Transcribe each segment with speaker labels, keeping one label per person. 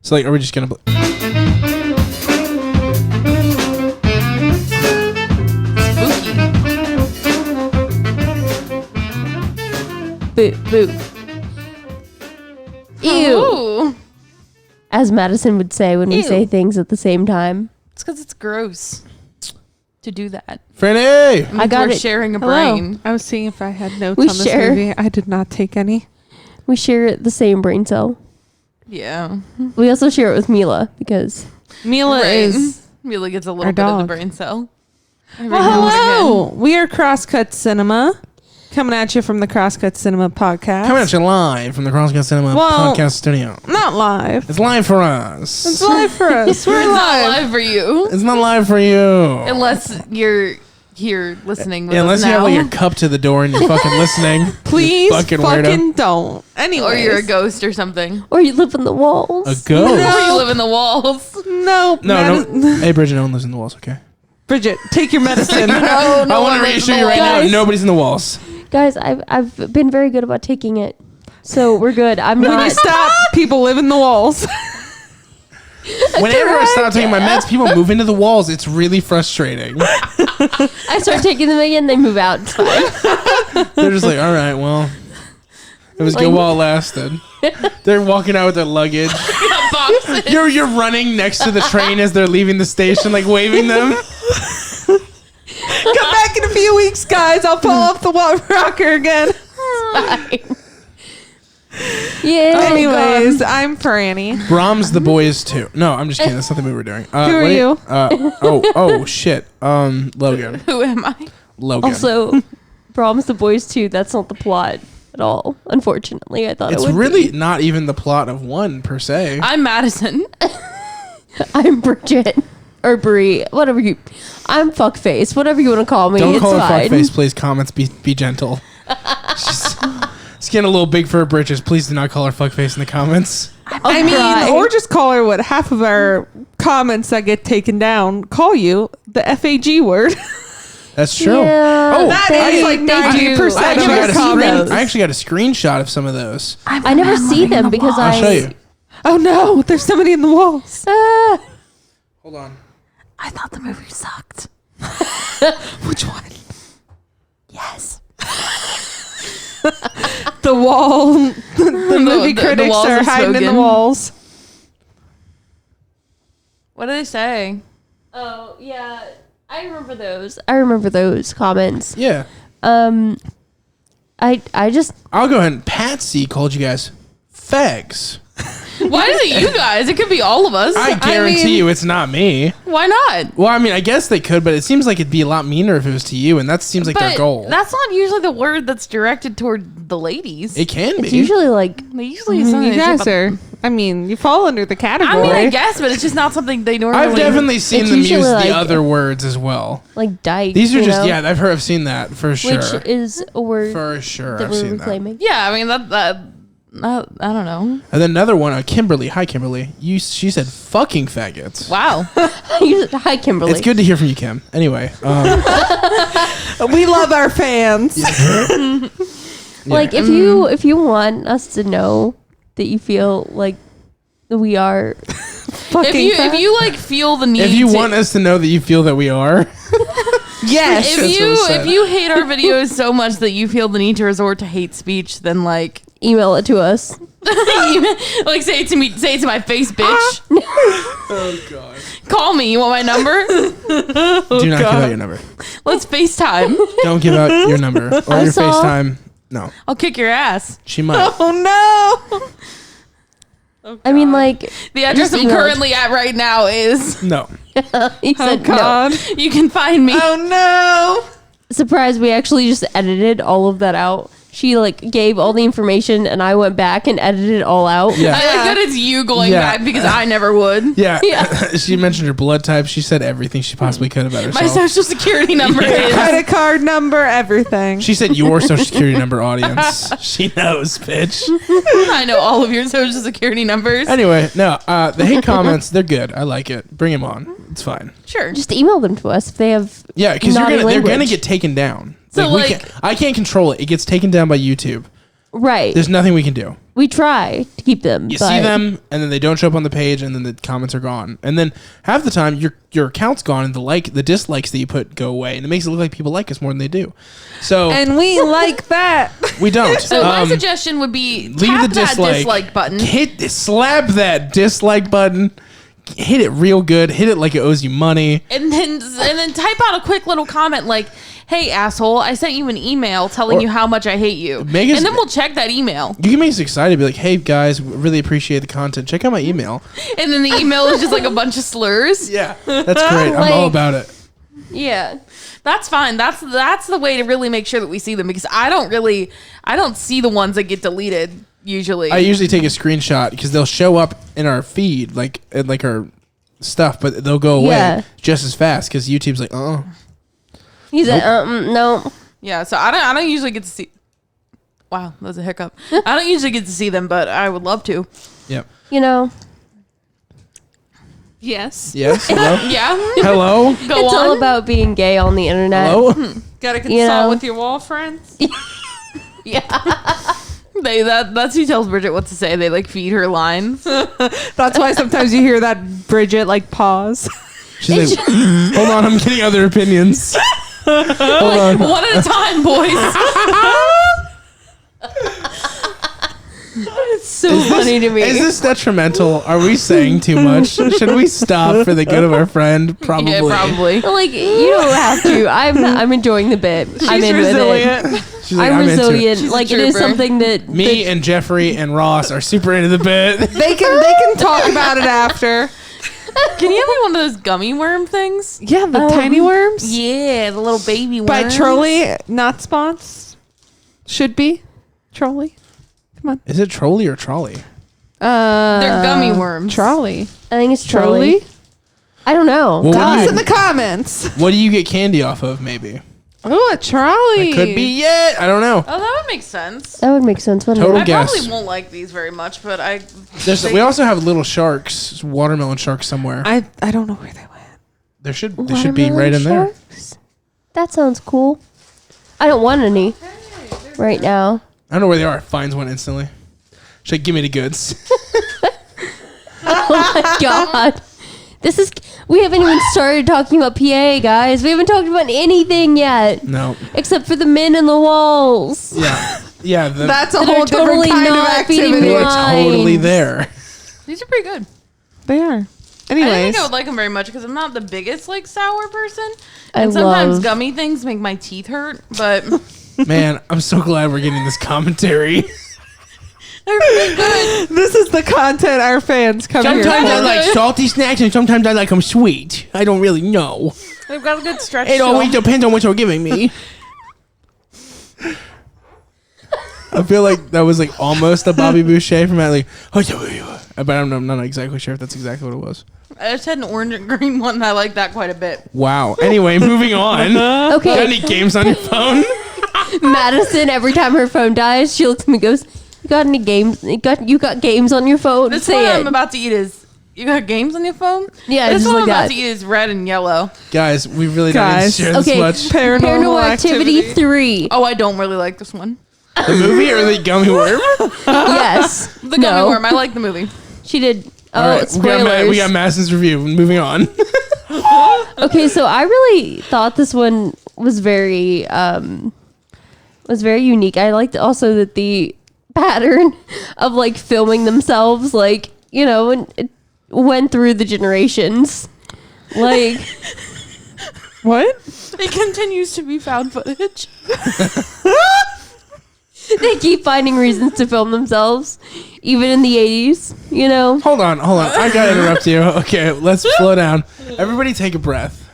Speaker 1: So like, are we just gonna?
Speaker 2: Boo, boo. Ew.
Speaker 3: Ooh.
Speaker 2: As Madison would say when we
Speaker 3: Ew.
Speaker 2: say things at the same time.
Speaker 3: It's because it's gross to do that.
Speaker 1: Franny!
Speaker 3: I got
Speaker 2: it.
Speaker 3: sharing a
Speaker 4: Hello.
Speaker 3: brain.
Speaker 4: I was seeing if I had notes
Speaker 2: We
Speaker 4: on this
Speaker 2: share.
Speaker 4: movie. I did not take any.
Speaker 2: We share the same brain cell.
Speaker 3: Yeah.
Speaker 2: We also share it with Mila because
Speaker 4: Mila is.
Speaker 3: Mila gets a little
Speaker 4: our
Speaker 3: bit of the
Speaker 4: dog.
Speaker 3: brain cell.
Speaker 4: Well, hello. We are Crosscut Cinema. Coming at you from the Crosscut Cinema podcast.
Speaker 1: Coming at you live from the Crosscut Cinema podcast studio.
Speaker 4: Not live.
Speaker 1: It's live for us.
Speaker 4: It's live for us. We're
Speaker 3: It's not
Speaker 4: live.
Speaker 3: live for you.
Speaker 1: It's not live for you.
Speaker 3: Unless you're here listening with
Speaker 1: Unless
Speaker 3: us
Speaker 1: you have
Speaker 3: now.
Speaker 1: like your cup to the door and you're fucking listening.
Speaker 4: Please
Speaker 1: fucking
Speaker 4: fucking
Speaker 1: weirdo.
Speaker 4: don't. Anyway.
Speaker 3: Or you're a ghost or something.
Speaker 2: or you live in the walls.
Speaker 1: A ghost.
Speaker 3: Or you live in the walls.
Speaker 4: No.
Speaker 1: No. Hey, Bridget, no one lives in the walls, okay?
Speaker 4: Bridget, take your medicine.
Speaker 3: No,
Speaker 1: I want to reassure you right now,
Speaker 2: Guys.
Speaker 1: nobody's in the walls.
Speaker 2: Guys, I've been very good about taking it. So we're good. I'm
Speaker 4: When you
Speaker 2: not.
Speaker 4: stop, people live in the walls.
Speaker 1: Whenever I stop taking my meds, people move into the walls. It's really frustrating.
Speaker 2: I start taking them again, they move out. It's fine.
Speaker 1: They're just like, all right, well, it was good
Speaker 2: Like-
Speaker 1: while it lasted. They're walking out with their luggage.
Speaker 3: Boxes.
Speaker 1: You're running next to the train as they're leaving the station, like waving them.
Speaker 4: Come back in a few weeks, guys. I'll pull off the rocker again.
Speaker 2: Fine. Yeah.
Speaker 4: Anyways, I'm Franny.
Speaker 1: Brahms the boys too. No, I'm just kidding. That's not the movie we're doing.
Speaker 4: Who are you?
Speaker 1: Oh shit. Logan.
Speaker 3: Who am I?
Speaker 1: Logan.
Speaker 2: Also, Brahms the Boys too. That's not the plot at all. Unfortunately, I thought
Speaker 1: it's
Speaker 2: it would
Speaker 1: really
Speaker 2: be.
Speaker 1: not even the plot of one per se.
Speaker 3: I'm Madison.
Speaker 2: I'm Bridget or Brie, whatever you. I'm fuckface, whatever you want to call me.
Speaker 1: Don't
Speaker 2: it's
Speaker 1: call her
Speaker 2: fine.
Speaker 1: fuckface, please. Comments, be gentle. It's getting a little big for her britches. Please do not call her fuckface in the comments.
Speaker 4: I mean,
Speaker 2: cry.
Speaker 4: or just call her what half of our comments that get taken down call you the FAG word.
Speaker 1: That's true.
Speaker 2: Yeah,
Speaker 1: Oh,
Speaker 4: That
Speaker 2: they-
Speaker 4: is like
Speaker 2: they do.
Speaker 4: 90%
Speaker 2: I
Speaker 4: of
Speaker 2: never
Speaker 4: our
Speaker 2: see
Speaker 4: comments.
Speaker 2: those.
Speaker 1: I actually got a screenshot of some of those.
Speaker 2: I never see them because
Speaker 1: I'll show you.
Speaker 4: Oh no, there's somebody in the walls.
Speaker 2: Ah.
Speaker 1: Hold on.
Speaker 3: I thought the movie sucked.
Speaker 4: Which one?
Speaker 2: Yes.
Speaker 4: The wall. The movie
Speaker 3: the
Speaker 4: critics
Speaker 3: walls
Speaker 4: are
Speaker 3: have
Speaker 4: hiding in the
Speaker 3: spoken.
Speaker 4: walls.
Speaker 3: What do they say?
Speaker 2: Oh yeah, I remember those. I remember those comments.
Speaker 1: Yeah.
Speaker 2: I just
Speaker 1: I'll go ahead and Patsy called you guys fags.
Speaker 3: Why is it you guys? It could be all of us.
Speaker 1: I guarantee
Speaker 4: mean-
Speaker 1: you it's not me.
Speaker 3: Why not?
Speaker 1: Well, I mean, I guess they could, but it seems like it'd be a lot meaner if it was to you, and that seems like their
Speaker 3: But
Speaker 1: goal.
Speaker 3: that's not usually the word that's directed toward the ladies.
Speaker 1: It can be.
Speaker 2: it's usually like
Speaker 3: They usually
Speaker 4: You
Speaker 3: say
Speaker 4: guys
Speaker 3: about-
Speaker 4: are. I mean, you fall under the
Speaker 3: I
Speaker 4: category.
Speaker 3: mean, I guess, but it's just not something they normally.
Speaker 1: I've definitely seen
Speaker 2: It's
Speaker 1: them use
Speaker 2: usually
Speaker 1: the
Speaker 2: like-
Speaker 1: other words as well.
Speaker 2: dyke.
Speaker 1: These are
Speaker 2: you
Speaker 1: just
Speaker 2: know,
Speaker 1: yeah. I've seen that for sure.
Speaker 2: which is a word
Speaker 1: For sure,
Speaker 2: that
Speaker 1: I've
Speaker 2: we're
Speaker 1: seen that.
Speaker 2: reclaiming.
Speaker 3: Yeah, I mean that. I don't know.
Speaker 1: And then another one, Kimberly. Hi, Kimberly. She said fucking faggots.
Speaker 3: Wow.
Speaker 2: Hi, Kimberly.
Speaker 1: It's good to hear from you, Kim. Anyway,
Speaker 4: We love our fans.
Speaker 2: Like if you want us to know that you feel like we are.
Speaker 4: Fucking
Speaker 3: if you like feel the need,
Speaker 1: if you
Speaker 3: to,
Speaker 1: want us to know that you feel that we are,
Speaker 4: yes.
Speaker 3: if
Speaker 1: That's
Speaker 3: you
Speaker 1: what it said.
Speaker 3: if you hate our videos so much that you feel the need to resort to hate speech, then like
Speaker 2: Email it to us.
Speaker 3: like say it to me, say it to my face, bitch.
Speaker 1: oh god,
Speaker 3: Call me. You want my number?
Speaker 1: do not give out your number.
Speaker 3: Let's FaceTime.
Speaker 1: Don't give out your number or
Speaker 2: I
Speaker 1: your
Speaker 2: saw-
Speaker 1: FaceTime. No,
Speaker 3: I'll kick your ass.
Speaker 1: she might.
Speaker 4: Oh no.
Speaker 2: I mean, like
Speaker 3: The address
Speaker 2: Just
Speaker 3: I'm
Speaker 2: email it.
Speaker 3: currently at right now is.
Speaker 1: No.
Speaker 2: he
Speaker 4: Oh
Speaker 2: said no.
Speaker 4: god.
Speaker 3: You can find me.
Speaker 4: Oh no.
Speaker 2: Surprise! We actually just edited all of that out. She like gave all the information, and I went back and edited it all out.
Speaker 1: Yeah.
Speaker 3: I like that it's you going
Speaker 1: Yeah.
Speaker 3: back because I never would.
Speaker 1: Yeah.
Speaker 2: Yeah.
Speaker 1: She mentioned her blood type. She said everything she possibly could about herself.
Speaker 3: My social security number is.
Speaker 4: Credit card number, everything.
Speaker 1: She said your social security number, audience. She knows, bitch.
Speaker 3: I know all of your social security numbers.
Speaker 1: Anyway, no, the hate comments, they're good. I like it. Bring them on. It's fine.
Speaker 3: Sure.
Speaker 2: Just email them to us if they have.
Speaker 1: Yeah, because
Speaker 2: Naughty
Speaker 1: they're gonna
Speaker 2: language.
Speaker 1: get taken down.
Speaker 3: So,
Speaker 1: I can't control it. It gets taken down by YouTube.
Speaker 2: Right.
Speaker 1: There's nothing we can do.
Speaker 2: We try to keep them.
Speaker 1: You
Speaker 2: but
Speaker 1: see them, and then they don't show up on the page, and then the comments are gone. And then half the time, your account's gone, and the dislikes that you put go away, and it makes it look like people like us more than they do. So
Speaker 4: And we like that.
Speaker 1: we don't.
Speaker 3: So my suggestion would be
Speaker 1: leave
Speaker 3: tap
Speaker 1: the
Speaker 3: that dislike button.
Speaker 1: Slap that dislike button. Hit it real good. Hit it like it owes you money.
Speaker 3: And then type out a quick little comment like, "Hey asshole, I sent you an email telling you how much I hate you." And then we'll check that email.
Speaker 1: You can make us excited. Be like, "Hey guys, really appreciate the content. Check out my email."
Speaker 3: And then the email is just like a bunch of slurs.
Speaker 1: Yeah, that's great. I'm all about it.
Speaker 2: Yeah.
Speaker 3: That's fine. That's the way to really make sure that we see them, because I don't see the ones that get deleted usually.
Speaker 1: I usually take a screenshot because they'll show up in our feed, like our stuff, but they'll go away just as fast because YouTube's like, oh.
Speaker 2: He's like, no.
Speaker 3: Yeah, so I don't usually get to see. Wow, that was a hiccup. I don't usually get to see them, but I would love to.
Speaker 1: Yep.
Speaker 4: Yes.
Speaker 1: Yes. Hello.
Speaker 3: Yeah.
Speaker 1: Hello.
Speaker 3: Go
Speaker 2: It's
Speaker 3: on.
Speaker 2: all about being gay on the internet.
Speaker 1: Hello.
Speaker 4: Gotta consult
Speaker 2: know.
Speaker 4: with your wall friends.
Speaker 3: That's who tells Bridget what to say. They like feed her lines.
Speaker 4: That's why sometimes you hear that Bridget like pause.
Speaker 1: She's like, hold on, I'm getting other opinions. Hold on.
Speaker 3: One at a time, boys.
Speaker 2: It's so funny to me.
Speaker 1: Is this detrimental? Are we saying too much? Should we stop for the good of our friend? Probably.
Speaker 3: Yeah, probably.
Speaker 2: Like, you don't have to. I'm enjoying the bit. I'm in
Speaker 4: resilient.
Speaker 2: with it.
Speaker 1: She's like,
Speaker 2: I'm
Speaker 1: into it.
Speaker 2: resilient.
Speaker 3: She's a
Speaker 2: Like, it is
Speaker 3: trooper.
Speaker 2: something that
Speaker 1: Me and Jeffrey and Ross are super into the bit.
Speaker 4: They can talk about it after.
Speaker 3: Can you have me one of those gummy worm things?
Speaker 4: Yeah, the tiny worms.
Speaker 3: Yeah, the little baby worms.
Speaker 4: By Trolley, not spons. Should be. Trolley.
Speaker 1: Is it trolley or trolley?
Speaker 3: They're gummy worms.
Speaker 4: Trolley.
Speaker 2: I think it's Trolley. I don't know.
Speaker 1: Well,
Speaker 4: Tell
Speaker 1: what
Speaker 4: us
Speaker 1: do
Speaker 4: in the comments.
Speaker 1: What do you get candy off of? Maybe
Speaker 4: Oh, a trolley.
Speaker 1: it could be. Yeah, I don't know.
Speaker 3: Oh, that would make sense.
Speaker 2: That would make sense, wouldn't
Speaker 1: Total
Speaker 2: it?
Speaker 3: I
Speaker 1: guess.
Speaker 3: probably won't like these very much, but
Speaker 1: We also have little sharks, watermelon sharks somewhere.
Speaker 4: I don't know where they went.
Speaker 1: They should be right in there.
Speaker 2: Sharks? That sounds cool. I don't want any right now.
Speaker 1: I don't know where they are. Finds one instantly. She's like, give me the goods.
Speaker 2: Oh my god. We haven't even started talking about PA, guys. We haven't talked about anything yet.
Speaker 1: No.
Speaker 2: Except for the men in the walls.
Speaker 1: Yeah. Yeah.
Speaker 4: That's a
Speaker 2: That
Speaker 4: whole
Speaker 2: are
Speaker 4: different
Speaker 2: totally
Speaker 4: kind of
Speaker 2: not feeding
Speaker 4: activity.
Speaker 2: me
Speaker 1: They're
Speaker 2: lines.
Speaker 1: totally there.
Speaker 3: these are pretty good.
Speaker 4: They are.
Speaker 3: I didn't
Speaker 4: Anyways,
Speaker 3: think I would like them very much because I'm not the biggest like sour person,
Speaker 2: I
Speaker 3: and sometimes
Speaker 2: love-
Speaker 3: gummy things make my teeth hurt. But
Speaker 1: Man, I'm so glad we're getting this commentary.
Speaker 3: they're pretty good.
Speaker 4: this is the content our fans come here
Speaker 1: Sometimes
Speaker 4: for.
Speaker 1: I like salty snacks and sometimes I like them sweet. I don't really know.
Speaker 4: They've got a good stretch.
Speaker 1: It always depends on what you're giving me. I feel like that was like almost a Bobby Boucher from that, like, but I'm not exactly sure if that's exactly what it was.
Speaker 3: I just had an orange and green one, and I like that quite a bit.
Speaker 1: Wow. Anyway, moving on. Got
Speaker 2: Okay.
Speaker 1: any games on your phone?
Speaker 2: Madison, every time her phone dies, she looks at me and goes, You got any games? You got games on your phone?
Speaker 3: This
Speaker 2: Say
Speaker 3: one
Speaker 2: it.
Speaker 3: I'm about to eat is. You got games on your phone?
Speaker 2: Yeah,
Speaker 3: This
Speaker 2: just
Speaker 3: one
Speaker 2: like
Speaker 3: I'm about
Speaker 2: that.
Speaker 3: to eat is red and yellow.
Speaker 1: Guys, we really don't need to
Speaker 4: Guys.
Speaker 1: share this
Speaker 2: Okay.
Speaker 1: much.
Speaker 4: Paranormal
Speaker 2: Activity
Speaker 4: Activity.
Speaker 2: 3.
Speaker 3: Oh, I don't really like this one.
Speaker 1: The movie or the gummy worm?
Speaker 2: Yes.
Speaker 3: The gummy worm. I like the movie.
Speaker 2: She did.
Speaker 1: All
Speaker 2: Oh,
Speaker 1: right,
Speaker 2: spoilers.
Speaker 1: we got Madison's review. Moving on.
Speaker 2: Okay, so I really thought this one was very unique. I liked also that the pattern of like filming themselves, like, you know, and it went through the generations. Like,
Speaker 4: What?
Speaker 3: It continues to be found footage.
Speaker 2: they keep finding reasons to film themselves, even in the 80s, you know?
Speaker 1: Hold on. I gotta interrupt you. Okay, let's slow down. Everybody take a breath.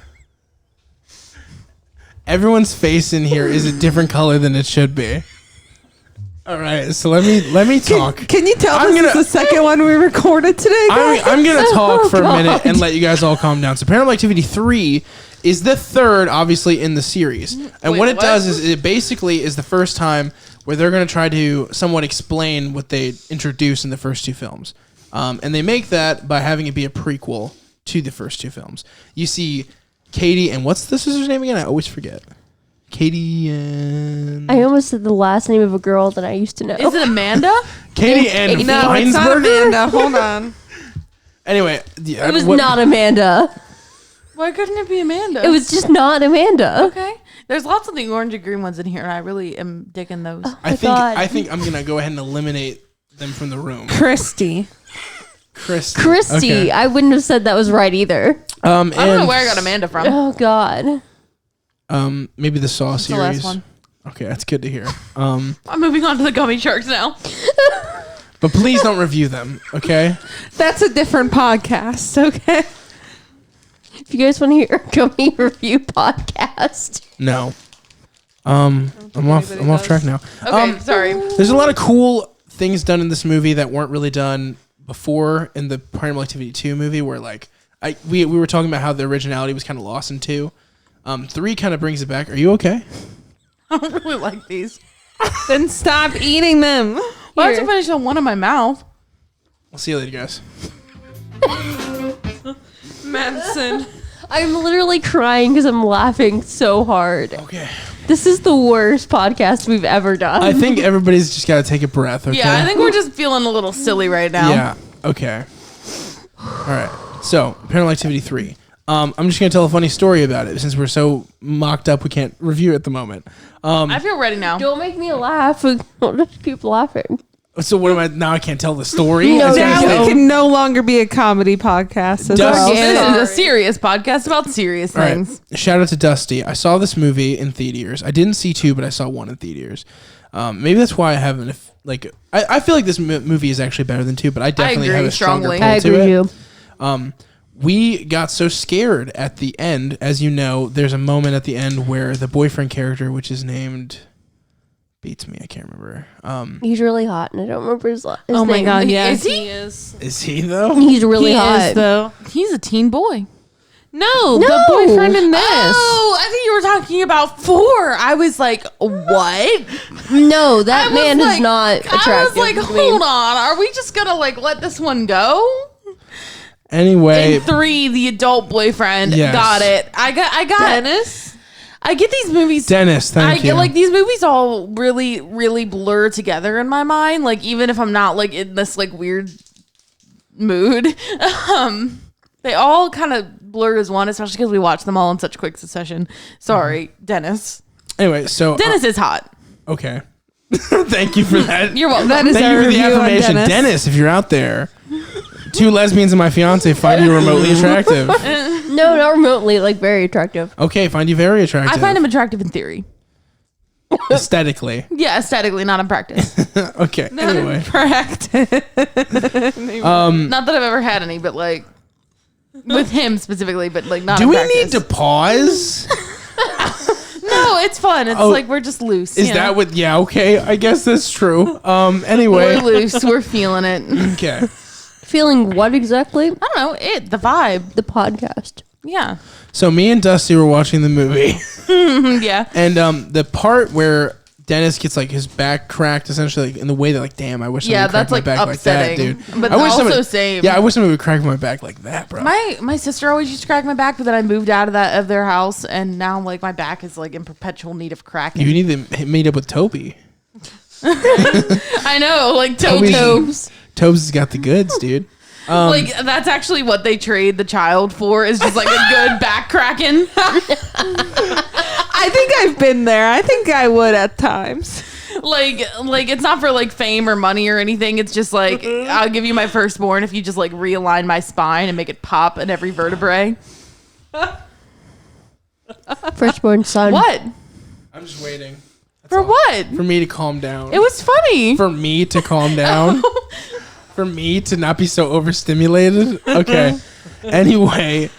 Speaker 1: Everyone's face in here is a different color than it should be. All right, so let me talk.
Speaker 4: Can you tell
Speaker 1: I'm
Speaker 4: this
Speaker 1: gonna-
Speaker 4: is the second one we recorded today, guys?
Speaker 1: I'm gonna talk for a
Speaker 2: God.
Speaker 1: minute and let you guys all calm down. So Paranormal Activity 3 is the third, obviously, in the series. And
Speaker 3: Wait,
Speaker 1: what it
Speaker 3: what?
Speaker 1: does is it basically is the first time where they're gonna try to somewhat explain what they introduced in the first two films. And they make that by having it be a prequel to the first two films. You see Katie and what's the sister's name again? I always forget. Katie and...
Speaker 2: I almost said the last name of a girl that I used to know.
Speaker 3: Is it Amanda?
Speaker 1: Katie and
Speaker 4: No, it's not
Speaker 1: Feinsberger?
Speaker 4: Amanda. Hold on.
Speaker 1: Anyway.
Speaker 2: It was not Amanda.
Speaker 3: Why couldn't it be Amanda?
Speaker 2: It was just not Amanda.
Speaker 3: Okay. There's lots of the orange and green ones in here, and I really am digging those.
Speaker 1: I think I'm going to go ahead and eliminate them from the room.
Speaker 4: Christy.
Speaker 2: Christy. I wouldn't have said that was right either.
Speaker 3: I don't know where I got Amanda from.
Speaker 2: Oh, God.
Speaker 1: Maybe the Saw
Speaker 3: That's the
Speaker 1: series.
Speaker 3: last one.
Speaker 1: Okay, that's good to hear.
Speaker 3: I'm moving on to the gummy sharks now.
Speaker 1: But please don't review them, okay?
Speaker 4: That's a different podcast, okay?
Speaker 2: If you guys want to hear a gummy review podcast.
Speaker 1: No. I'm off track now.
Speaker 3: Okay, sorry.
Speaker 1: There's a lot of cool things done in this movie that weren't really done before in the Paranormal Activity 2 movie, where like we were talking about how the originality was kind of lost in 2. 3 kind of brings it back. Are you okay?
Speaker 3: I don't really like these.
Speaker 4: Then stop eating them.
Speaker 3: Well, I have to finish on one in my mouth.
Speaker 1: We'll see you later, guys.
Speaker 4: Madison.
Speaker 2: I'm literally crying because I'm laughing so hard.
Speaker 1: Okay.
Speaker 2: This is the worst podcast we've ever done.
Speaker 1: I think everybody's just got to take a breath, okay?
Speaker 3: Yeah, I think we're just feeling a little silly right now.
Speaker 1: Yeah, okay. All right. So, Paranormal Activity 3. I'm just going to tell a funny story about it since we're so mocked up we can't review it at the moment.
Speaker 3: I feel ready now.
Speaker 2: Don't make me laugh. I'll just keep laughing.
Speaker 1: So what am I now? I can't tell the story.
Speaker 2: No,
Speaker 4: Now we can no longer be a comedy podcast as well.
Speaker 3: This is a serious podcast about serious
Speaker 1: All right.
Speaker 3: things.
Speaker 1: Shout out to Dusty. I saw this movie in theaters. I didn't see 2, but I saw 1 in theaters. Maybe that's why I haven't. I feel like this movie is actually better than 2, but I definitely have a stronger
Speaker 3: strongly.
Speaker 1: pull
Speaker 2: I
Speaker 1: to
Speaker 2: agree
Speaker 1: it.
Speaker 2: with you.
Speaker 1: We got so scared at the end. As you know, there's a moment at the end where the boyfriend character, which is named... beats me. I can't remember.
Speaker 2: He's really hot, and I don't remember his name.
Speaker 4: Oh my God, yes.
Speaker 3: Is he?
Speaker 1: Is he though?
Speaker 2: He's really
Speaker 4: He
Speaker 2: hot.
Speaker 4: is, though.
Speaker 3: He's a teen boy.
Speaker 4: No,
Speaker 2: No.
Speaker 4: the boyfriend in this.
Speaker 3: Oh, I think you were talking about 4. I was like, what?
Speaker 2: No, that
Speaker 3: I was
Speaker 2: man
Speaker 3: like-
Speaker 2: is not attractive.
Speaker 3: I was like,
Speaker 2: to me.
Speaker 3: hold on. Are we just going to let this one go?
Speaker 1: Anyway,
Speaker 3: In 3, the adult boyfriend.
Speaker 1: Yes.
Speaker 3: Got it. I got
Speaker 4: Dennis?
Speaker 3: I get these movies.
Speaker 1: Dennis, thank you.
Speaker 3: Like these movies all really, really blur together in my mind. Like even if I'm not in this weird mood, they all kind of blur as one, especially because we watch them all in such quick succession. Sorry, Dennis.
Speaker 1: Anyway, so
Speaker 3: Dennis is hot.
Speaker 1: okay. Thank you for that.
Speaker 3: You're welcome.
Speaker 4: That is
Speaker 1: Thank
Speaker 4: our
Speaker 1: you for the
Speaker 4: review on
Speaker 1: affirmation,
Speaker 4: Dennis.
Speaker 1: If you're out there, 2 lesbians and my fiance find you remotely attractive.
Speaker 2: No, not remotely. Very attractive.
Speaker 1: Okay, find you very attractive.
Speaker 3: I find him attractive in theory.
Speaker 1: aesthetically.
Speaker 3: Yeah, aesthetically, not in practice.
Speaker 1: Okay. Anyway,
Speaker 4: Practice.
Speaker 3: Not that I've ever had any, but with him specifically, but not.
Speaker 1: do
Speaker 3: in
Speaker 1: we
Speaker 3: practice.
Speaker 1: need to pause?
Speaker 3: No, it's fun. It's we're just loose.
Speaker 1: Is that what? Yeah. Okay. I guess that's true. Anyway.
Speaker 3: We're loose. We're feeling it.
Speaker 1: Okay.
Speaker 2: Feeling what exactly?
Speaker 3: I don't know. The vibe.
Speaker 2: The podcast.
Speaker 3: Yeah.
Speaker 1: So me and Dusty were watching the movie,
Speaker 3: Yeah.
Speaker 1: and the part where Dennis gets his back cracked, essentially in the way that damn, I wish somebody
Speaker 3: Yeah,
Speaker 1: would crack
Speaker 3: that's
Speaker 1: my back
Speaker 3: upsetting.
Speaker 1: like that, dude.
Speaker 3: But
Speaker 1: I wish
Speaker 3: also
Speaker 1: somebody,
Speaker 3: same.
Speaker 1: Yeah, I wish somebody would crack my back like that, bro.
Speaker 3: My sister always used to crack my back, but then I moved out of their house, and now my back is in perpetual need of cracking.
Speaker 1: You need to meet up with Toby.
Speaker 3: I know,
Speaker 1: Toby's-
Speaker 3: Tobes.
Speaker 1: Tobes has got the goods, dude.
Speaker 3: That's actually what they trade the child for, is just a good back cracking.
Speaker 4: I think I've been there. I think I would at times.
Speaker 3: It's not for fame or money or anything. It's just I'll give you my firstborn if you just realign my spine and make it pop in every vertebrae.
Speaker 2: Firstborn son.
Speaker 3: What?
Speaker 1: I'm just waiting.
Speaker 3: For what?
Speaker 1: For me to calm down.
Speaker 3: It was funny.
Speaker 1: For me to calm down. For me to not be so overstimulated. Okay. Anyway,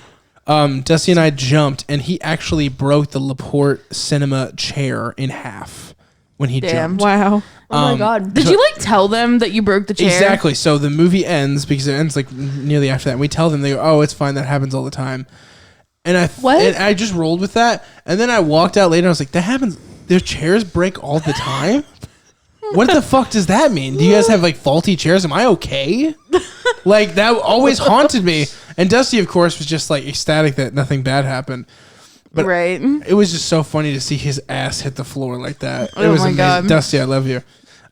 Speaker 1: Dusty and I jumped, and he actually broke the Laporte Cinema chair in half when he
Speaker 3: Damn.
Speaker 1: jumped.
Speaker 4: Wow.
Speaker 2: Oh my God.
Speaker 3: Did you tell them that you broke the chair?
Speaker 1: Exactly. So the movie ends because it ends nearly after that. And we tell them, they go, "Oh, it's fine. That happens all the time." And I just rolled with that. And then I walked out later. And I was like, "That happens. Their chairs break all the time." What the fuck does that mean? Do you guys have faulty chairs? Am I okay? That always haunted me. And Dusty, of course, was just ecstatic that nothing bad happened. But
Speaker 3: right.
Speaker 1: it was just so funny to see his ass hit the floor like that. It
Speaker 3: Oh
Speaker 1: was
Speaker 3: my
Speaker 1: amazing.
Speaker 3: God.
Speaker 1: Dusty, I love you.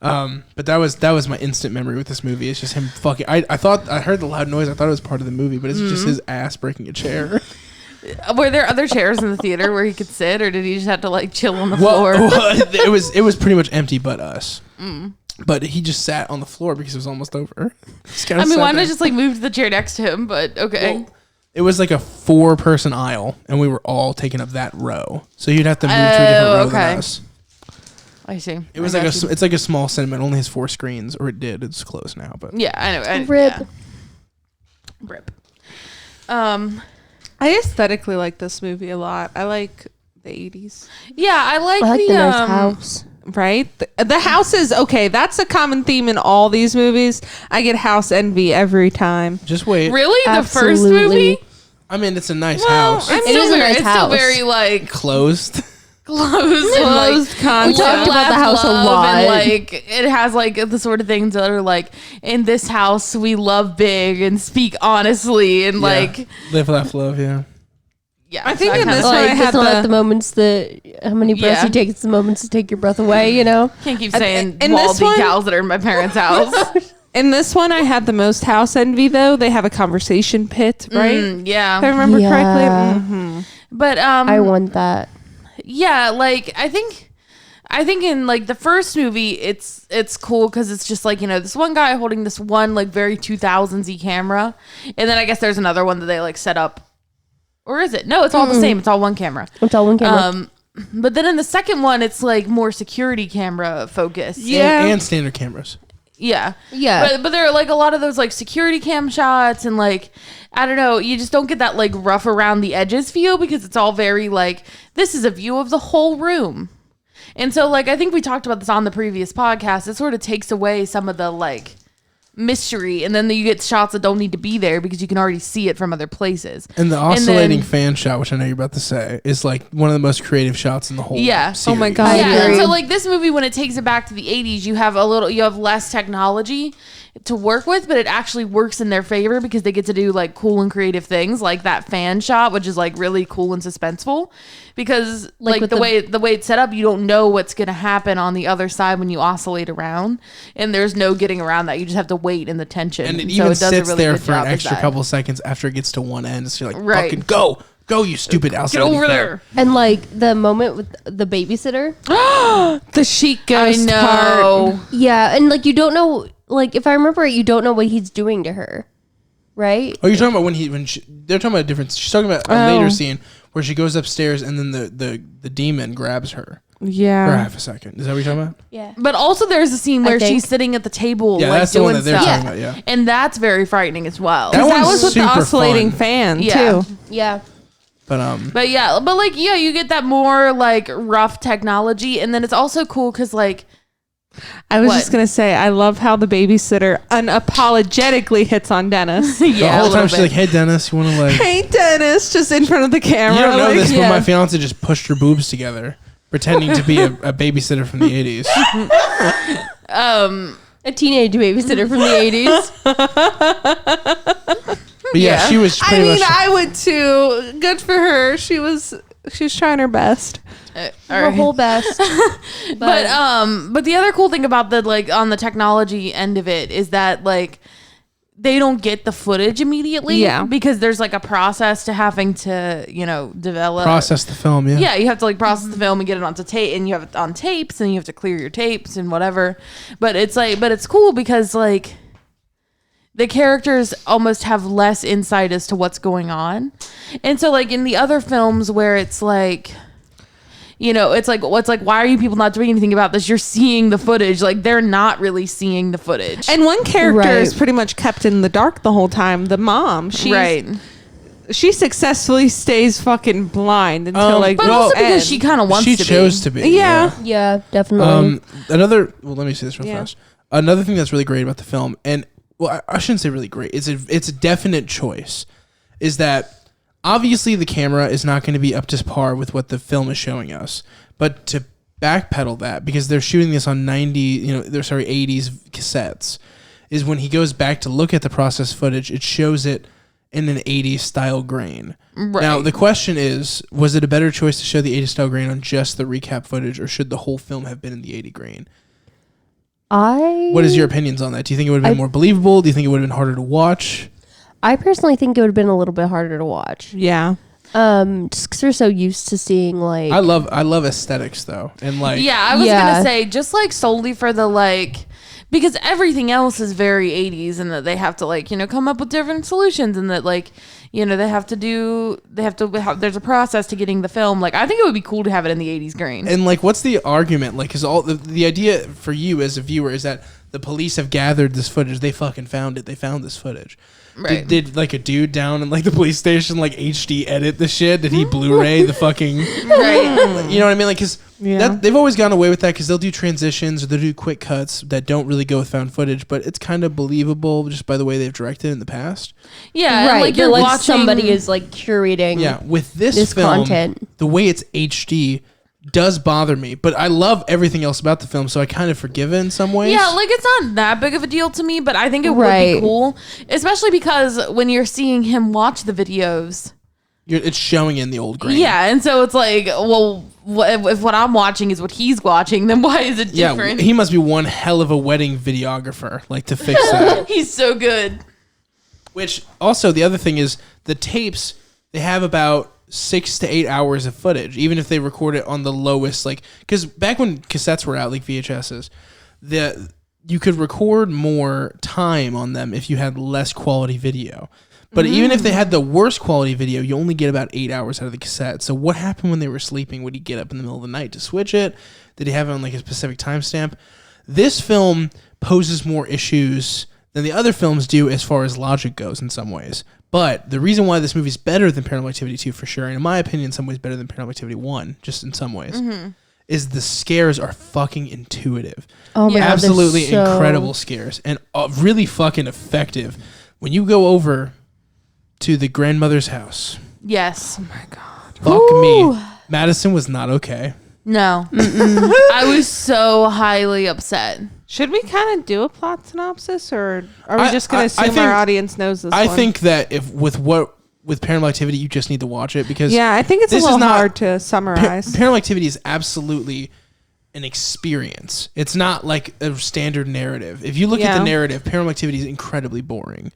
Speaker 1: But that was my instant memory with this movie. It's just him fucking. I thought I heard the loud noise. I thought it was part of the movie, but it's just his ass breaking a chair.
Speaker 3: Were there other chairs in the theater where he could sit, or did he just have to like chill on the floor?
Speaker 1: It was pretty much empty, but us. But he just sat on the floor because it was almost over.
Speaker 3: I mean, why not just like move to the chair next to him? But okay.
Speaker 1: Well, it was like a 4-person aisle, and we were all taking up that row. So you'd have to move to a different row than us.
Speaker 3: I see.
Speaker 1: It was it's like a small cinema. It only has 4 screens, or it did. It's closed now, but
Speaker 3: Yeah, I know.
Speaker 2: Rip.
Speaker 3: Yeah. Rip.
Speaker 4: I aesthetically like this movie a lot. I like the 80s.
Speaker 3: Yeah, I like
Speaker 2: the nice house.
Speaker 4: Right? The house is okay. That's a common theme in all these movies. I get house envy every time.
Speaker 1: just wait.
Speaker 3: Really, the first
Speaker 2: Absolutely.
Speaker 3: movie.
Speaker 1: I mean, it's a nice house.
Speaker 3: It's
Speaker 2: It is a nice
Speaker 3: it's
Speaker 2: house.
Speaker 3: still very like
Speaker 1: Closed.
Speaker 3: closed and
Speaker 4: Closed
Speaker 3: like
Speaker 4: concept.
Speaker 2: We talked about the house a
Speaker 3: love,
Speaker 2: lot.
Speaker 3: and like it has like the sort of things that are like, in this house we love big and speak honestly and like
Speaker 1: Live, laugh, love. Yeah.
Speaker 3: yeah.
Speaker 4: I think
Speaker 3: so
Speaker 4: in
Speaker 3: kinda
Speaker 4: this one I
Speaker 2: Like,
Speaker 4: had
Speaker 2: it's not
Speaker 4: the-
Speaker 2: the moments that how many breaths
Speaker 3: Yeah.
Speaker 2: you take. It's the moments to take your breath away. You know.
Speaker 3: can't keep saying
Speaker 4: in
Speaker 3: wall
Speaker 4: this one-
Speaker 3: decals that are in my parents' house.
Speaker 4: In this one, I had the most house envy, though. They have a conversation pit, right?
Speaker 3: Yeah,
Speaker 4: If I remember
Speaker 2: Yeah.
Speaker 4: correctly. Mm-hmm.
Speaker 3: but
Speaker 2: I want that.
Speaker 3: yeah, like I think in like the first movie it's cool because it's just like, you know, this one guy holding this one like very 2000s-y camera, and then I guess there's another one that they like set up, or is it? No, it's all the same. It's all one camera.
Speaker 2: It's all one camera.
Speaker 3: But then in the second one it's like more security camera focused.
Speaker 4: Yeah.
Speaker 1: And standard cameras.
Speaker 3: Yeah.
Speaker 2: Yeah.
Speaker 3: But there are like a lot of those like security cam shots, and like, I don't know, you just don't get that like rough around the edges feel because it's all very like, this is a view of the whole room. And so like, I think we talked about this on the previous podcast. It sort of takes away some of the like mystery, and then you get shots that don't need to be there because you can already see it from other places.
Speaker 1: And the oscillating
Speaker 3: then-
Speaker 1: fan shot, which I know you're about to say, is like one of the most creative shots in the whole
Speaker 3: Yeah.
Speaker 1: series.
Speaker 4: Oh my God.
Speaker 2: I
Speaker 3: Yeah, and
Speaker 2: agree.
Speaker 3: so like this movie, when it takes it back to the 80s, you have less technology to work with, but it actually works in their favor because they get to do like cool and creative things, like that fan shot, which is like really cool and suspenseful, because like
Speaker 2: with
Speaker 3: the way it's set up, you don't know what's gonna happen on the other side when you oscillate around, and there's no getting around that. You just have to wait in the tension,
Speaker 1: And it
Speaker 3: so
Speaker 1: even
Speaker 3: does a
Speaker 1: sits
Speaker 3: really
Speaker 1: there
Speaker 3: good
Speaker 1: for an
Speaker 3: job of
Speaker 1: extra
Speaker 3: that.
Speaker 1: couple seconds after it gets to one end. So you're like,
Speaker 3: Right.
Speaker 1: fucking go, you stupid
Speaker 3: Get
Speaker 1: oscillating
Speaker 3: over
Speaker 1: fan.
Speaker 3: there.
Speaker 2: And like the moment with the babysitter.
Speaker 4: The chic
Speaker 3: I
Speaker 4: ghost part.
Speaker 3: know.
Speaker 2: Yeah, and like you don't know. Like if I remember it, you don't know what he's doing to her, right?
Speaker 1: Oh, you're talking about they're talking about a different. She's talking about a later scene where she goes upstairs and then the demon grabs her for
Speaker 4: Yeah.
Speaker 1: half a second. Is that what you're talking about?
Speaker 2: Yeah.
Speaker 3: But also there's a scene where
Speaker 2: think.
Speaker 3: she's sitting at the table,
Speaker 1: Yeah,
Speaker 3: like
Speaker 1: that's the one
Speaker 3: doing
Speaker 1: that they're
Speaker 3: stuff,
Speaker 1: talking about. Yeah.
Speaker 3: and that's very frightening as well.
Speaker 1: That
Speaker 4: That
Speaker 1: one's
Speaker 4: was with the
Speaker 1: super
Speaker 4: oscillating
Speaker 1: fun.
Speaker 4: fan,
Speaker 3: Yeah.
Speaker 4: too.
Speaker 2: Yeah.
Speaker 3: But you get that more like rough technology, and then it's also cool because like
Speaker 4: I was
Speaker 3: What?
Speaker 4: just going to say, I love how the babysitter unapologetically hits on Dennis.
Speaker 1: The
Speaker 3: yeah,
Speaker 1: whole
Speaker 3: a
Speaker 1: time
Speaker 3: little
Speaker 1: she's
Speaker 3: bit.
Speaker 1: like, "Hey, Dennis, you want to like?"
Speaker 4: Hey, Dennis, just in front of the camera.
Speaker 1: You don't know
Speaker 4: like,
Speaker 1: this, but
Speaker 3: yeah.
Speaker 1: my fiance just pushed her boobs together, pretending to be a babysitter from the '80s.
Speaker 2: A teenage babysitter from the 80s.
Speaker 1: But yeah,
Speaker 3: Yeah.
Speaker 1: she was
Speaker 4: I
Speaker 1: pretty
Speaker 4: mean,
Speaker 1: much.
Speaker 4: I would too. Good for her. She was trying her best.
Speaker 3: All
Speaker 2: Her
Speaker 3: right.
Speaker 2: whole best.
Speaker 3: But the other cool thing about the like on the technology end of it is that like they don't get the footage immediately,
Speaker 4: Yeah.
Speaker 3: because there's like a process to having to, you know, develop
Speaker 1: process the film, yeah.
Speaker 3: Yeah, you have to like process the film and get it onto tape, and you have it on tapes, and you have to clear your tapes and whatever. But it's cool because like the characters almost have less insight as to what's going on. And so like in the other films where it's like, you know, it's like, why are you people not doing anything about this? You're seeing the footage. Like they're not really seeing the footage.
Speaker 4: And one character
Speaker 2: Right.
Speaker 4: is pretty much kept in the dark the whole time. The mom, she successfully stays fucking blind until like
Speaker 3: but
Speaker 4: the
Speaker 3: also because
Speaker 4: end.
Speaker 3: she kind of wants
Speaker 1: She
Speaker 3: to
Speaker 1: chose to be.
Speaker 4: Yeah.
Speaker 2: Yeah, definitely.
Speaker 1: Let me say this real
Speaker 4: Yeah.
Speaker 1: fast. Another thing that's really great about the film, and well, I shouldn't say really great. It's a definite choice. Is that obviously the camera is not going to be up to par with what the film is showing us, but to backpedal that because they're shooting this on 80s cassettes, is when he goes back to look at the process footage, it shows it in an 80s style grain. Right. Now, the question is, was it a better choice to show the 80s style grain on just the recap footage, or should the whole film have been in the 80 grain? What is your opinions on that? Do you think it would have been more believable? Do you think it would have been harder to watch?
Speaker 2: I personally think it would have been a little bit harder to watch.
Speaker 4: Yeah.
Speaker 2: Just because we're so used to seeing like...
Speaker 1: I love aesthetics though. And like...
Speaker 3: Yeah, I was going to say, just like solely for the like... Because everything else is very 80s and that they have to like, come up with different solutions and that like, there's a process to getting the film. Like, I think it would be cool to have it in the 80s grain.
Speaker 1: And like, what's the argument? Like, is all the idea for you as a viewer is that the police have gathered this footage. They fucking found it. They found this footage. Right. Did like a dude down in like the police station like HD edit the shit? Did he Blu-ray the fucking? Right. You know what I mean? Like, cause they've always gone away with that because they'll do transitions or they'll do quick cuts that don't really go with found footage, but it's kind of believable just by the way they've directed in the past.
Speaker 3: Yeah,
Speaker 2: right.
Speaker 3: Like you're
Speaker 2: like
Speaker 3: watching
Speaker 2: somebody is like curating.
Speaker 1: Yeah, with this film, content. The way it's HD does bother me, but I love everything else about the film, so I kind of forgive it in some ways.
Speaker 3: Yeah, like it's not that big of a deal to me, but I think it would be cool, especially because when you're seeing him watch the videos,
Speaker 1: it's showing in the old grain.
Speaker 3: Yeah, and so it's like, well, if what I'm watching is what he's watching, then why is it different?
Speaker 1: Yeah, he must be one hell of a wedding videographer, like to fix that.
Speaker 3: He's so good.
Speaker 1: Which also the other thing is the tapes, they have about 6 to 8 hours of footage, even if they record it on the lowest, like, because back when cassettes were out, like VHSs, you could record more time on them if you had less quality video. But even if they had the worst quality video, you only get about 8 hours out of the cassette. So what happened when they were sleeping? Would he get up in the middle of the night to switch it? Did he have it on like a specific timestamp? This film poses more issues than the other films do as far as logic goes in some ways. But the reason why this movie is better than Paranormal Activity 2 for sure, and in my opinion in some ways better than Paranormal Activity 1, just in some ways, is the scares are fucking intuitive.
Speaker 2: Oh my God,
Speaker 1: absolutely incredible scares and really fucking effective. When you go over to the grandmother's house.
Speaker 3: Yes.
Speaker 4: Oh my God.
Speaker 1: Fuck me. Madison was not okay.
Speaker 3: No. I was so highly upset.
Speaker 4: Should we kind of do a plot synopsis, or are we just going to assume our audience knows this
Speaker 1: I think that with Paranormal Activity, you just need to watch it because
Speaker 4: I think it's a little hard to summarize.
Speaker 1: Paranormal Activity is absolutely an experience. It's not like a standard narrative. If you look at the narrative, Paranormal Activity is incredibly boring.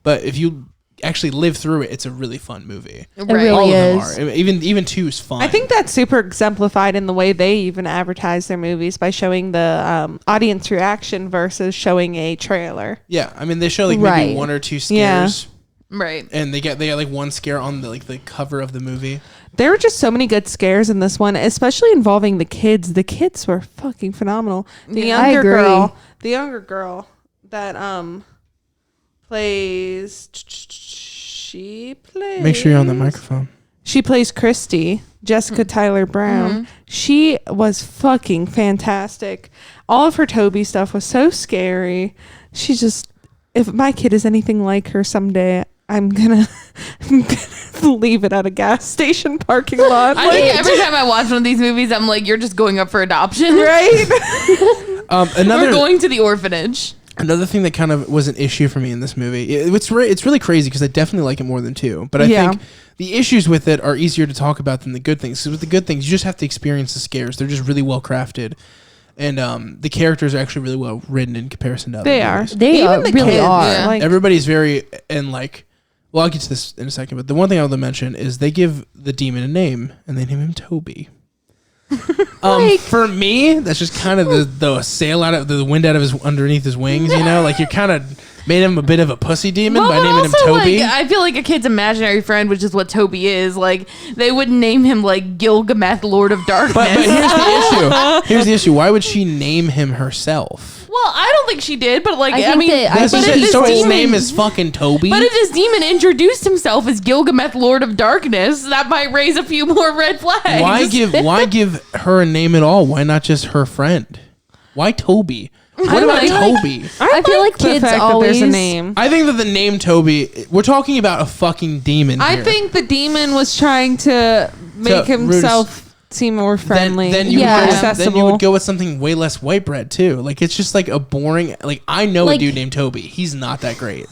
Speaker 1: But if you actually live through it, it's a really fun movie.
Speaker 2: It really
Speaker 1: All
Speaker 2: is.
Speaker 1: of them are. Even 2 is fun.
Speaker 4: I think that's super exemplified in the way they even advertise their movies by showing the audience reaction versus showing a trailer.
Speaker 1: Yeah, I mean they show like maybe 1 or 2 scares.
Speaker 3: Right.
Speaker 1: And they got like one scare on the cover of the movie.
Speaker 4: There were just so many good scares in this one, especially involving the kids. The kids were fucking phenomenal. The younger girl that plays. She plays.
Speaker 1: Make sure you're on the microphone.
Speaker 4: She plays Christy, Jessica Tyler Brown. She was fucking fantastic. All of her Toby stuff was so scary. She just, if my kid is anything like her someday, I'm gonna leave it at a gas station parking lot.
Speaker 3: I think every time I watch one of these movies, I'm like, you're just going up for adoption,
Speaker 4: right?
Speaker 3: We're going to the orphanage.
Speaker 1: Another thing that kind of was an issue for me in this movie, it's really crazy because I definitely like it more than 2. But I think the issues with it are easier to talk about than the good things. Because with the good things, you just have to experience the scares. They're just really well crafted. And the characters are actually really well written in comparison to other movies.
Speaker 2: They really are.
Speaker 3: Yeah.
Speaker 2: Like,
Speaker 1: everybody's very, and like, well, I'll get to this in a second. But the one thing I want to mention is they give the demon a name, and they name him Toby. For me, that's just kind of the sail out of the wind out of his underneath his wings, you know, like you kind of made him a bit of a pussy demon by naming him Toby.
Speaker 3: Like, I feel like a kid's imaginary friend, which is what Toby is. Like they wouldn't name him like Gilgameth, Lord of Darkness.
Speaker 1: But here's the issue. Here's the issue. Why would she name him herself?
Speaker 3: Well, I don't think she did, but like
Speaker 1: so his name is fucking Toby.
Speaker 3: But if this demon introduced himself as Gilgameth, Lord of Darkness, that might raise a few more red flags.
Speaker 1: Why give her a name at all? Why not just her friend? Why Toby? What about Toby?
Speaker 2: I feel like kids always.
Speaker 4: There's a name.
Speaker 1: I think that the name Toby. We're talking about a fucking demon.
Speaker 4: I think the demon was trying to make himself seem more friendly.
Speaker 1: Then you would go with something way less white bread too. Like it's just like a boring. Like I know a dude named Toby. He's not that great.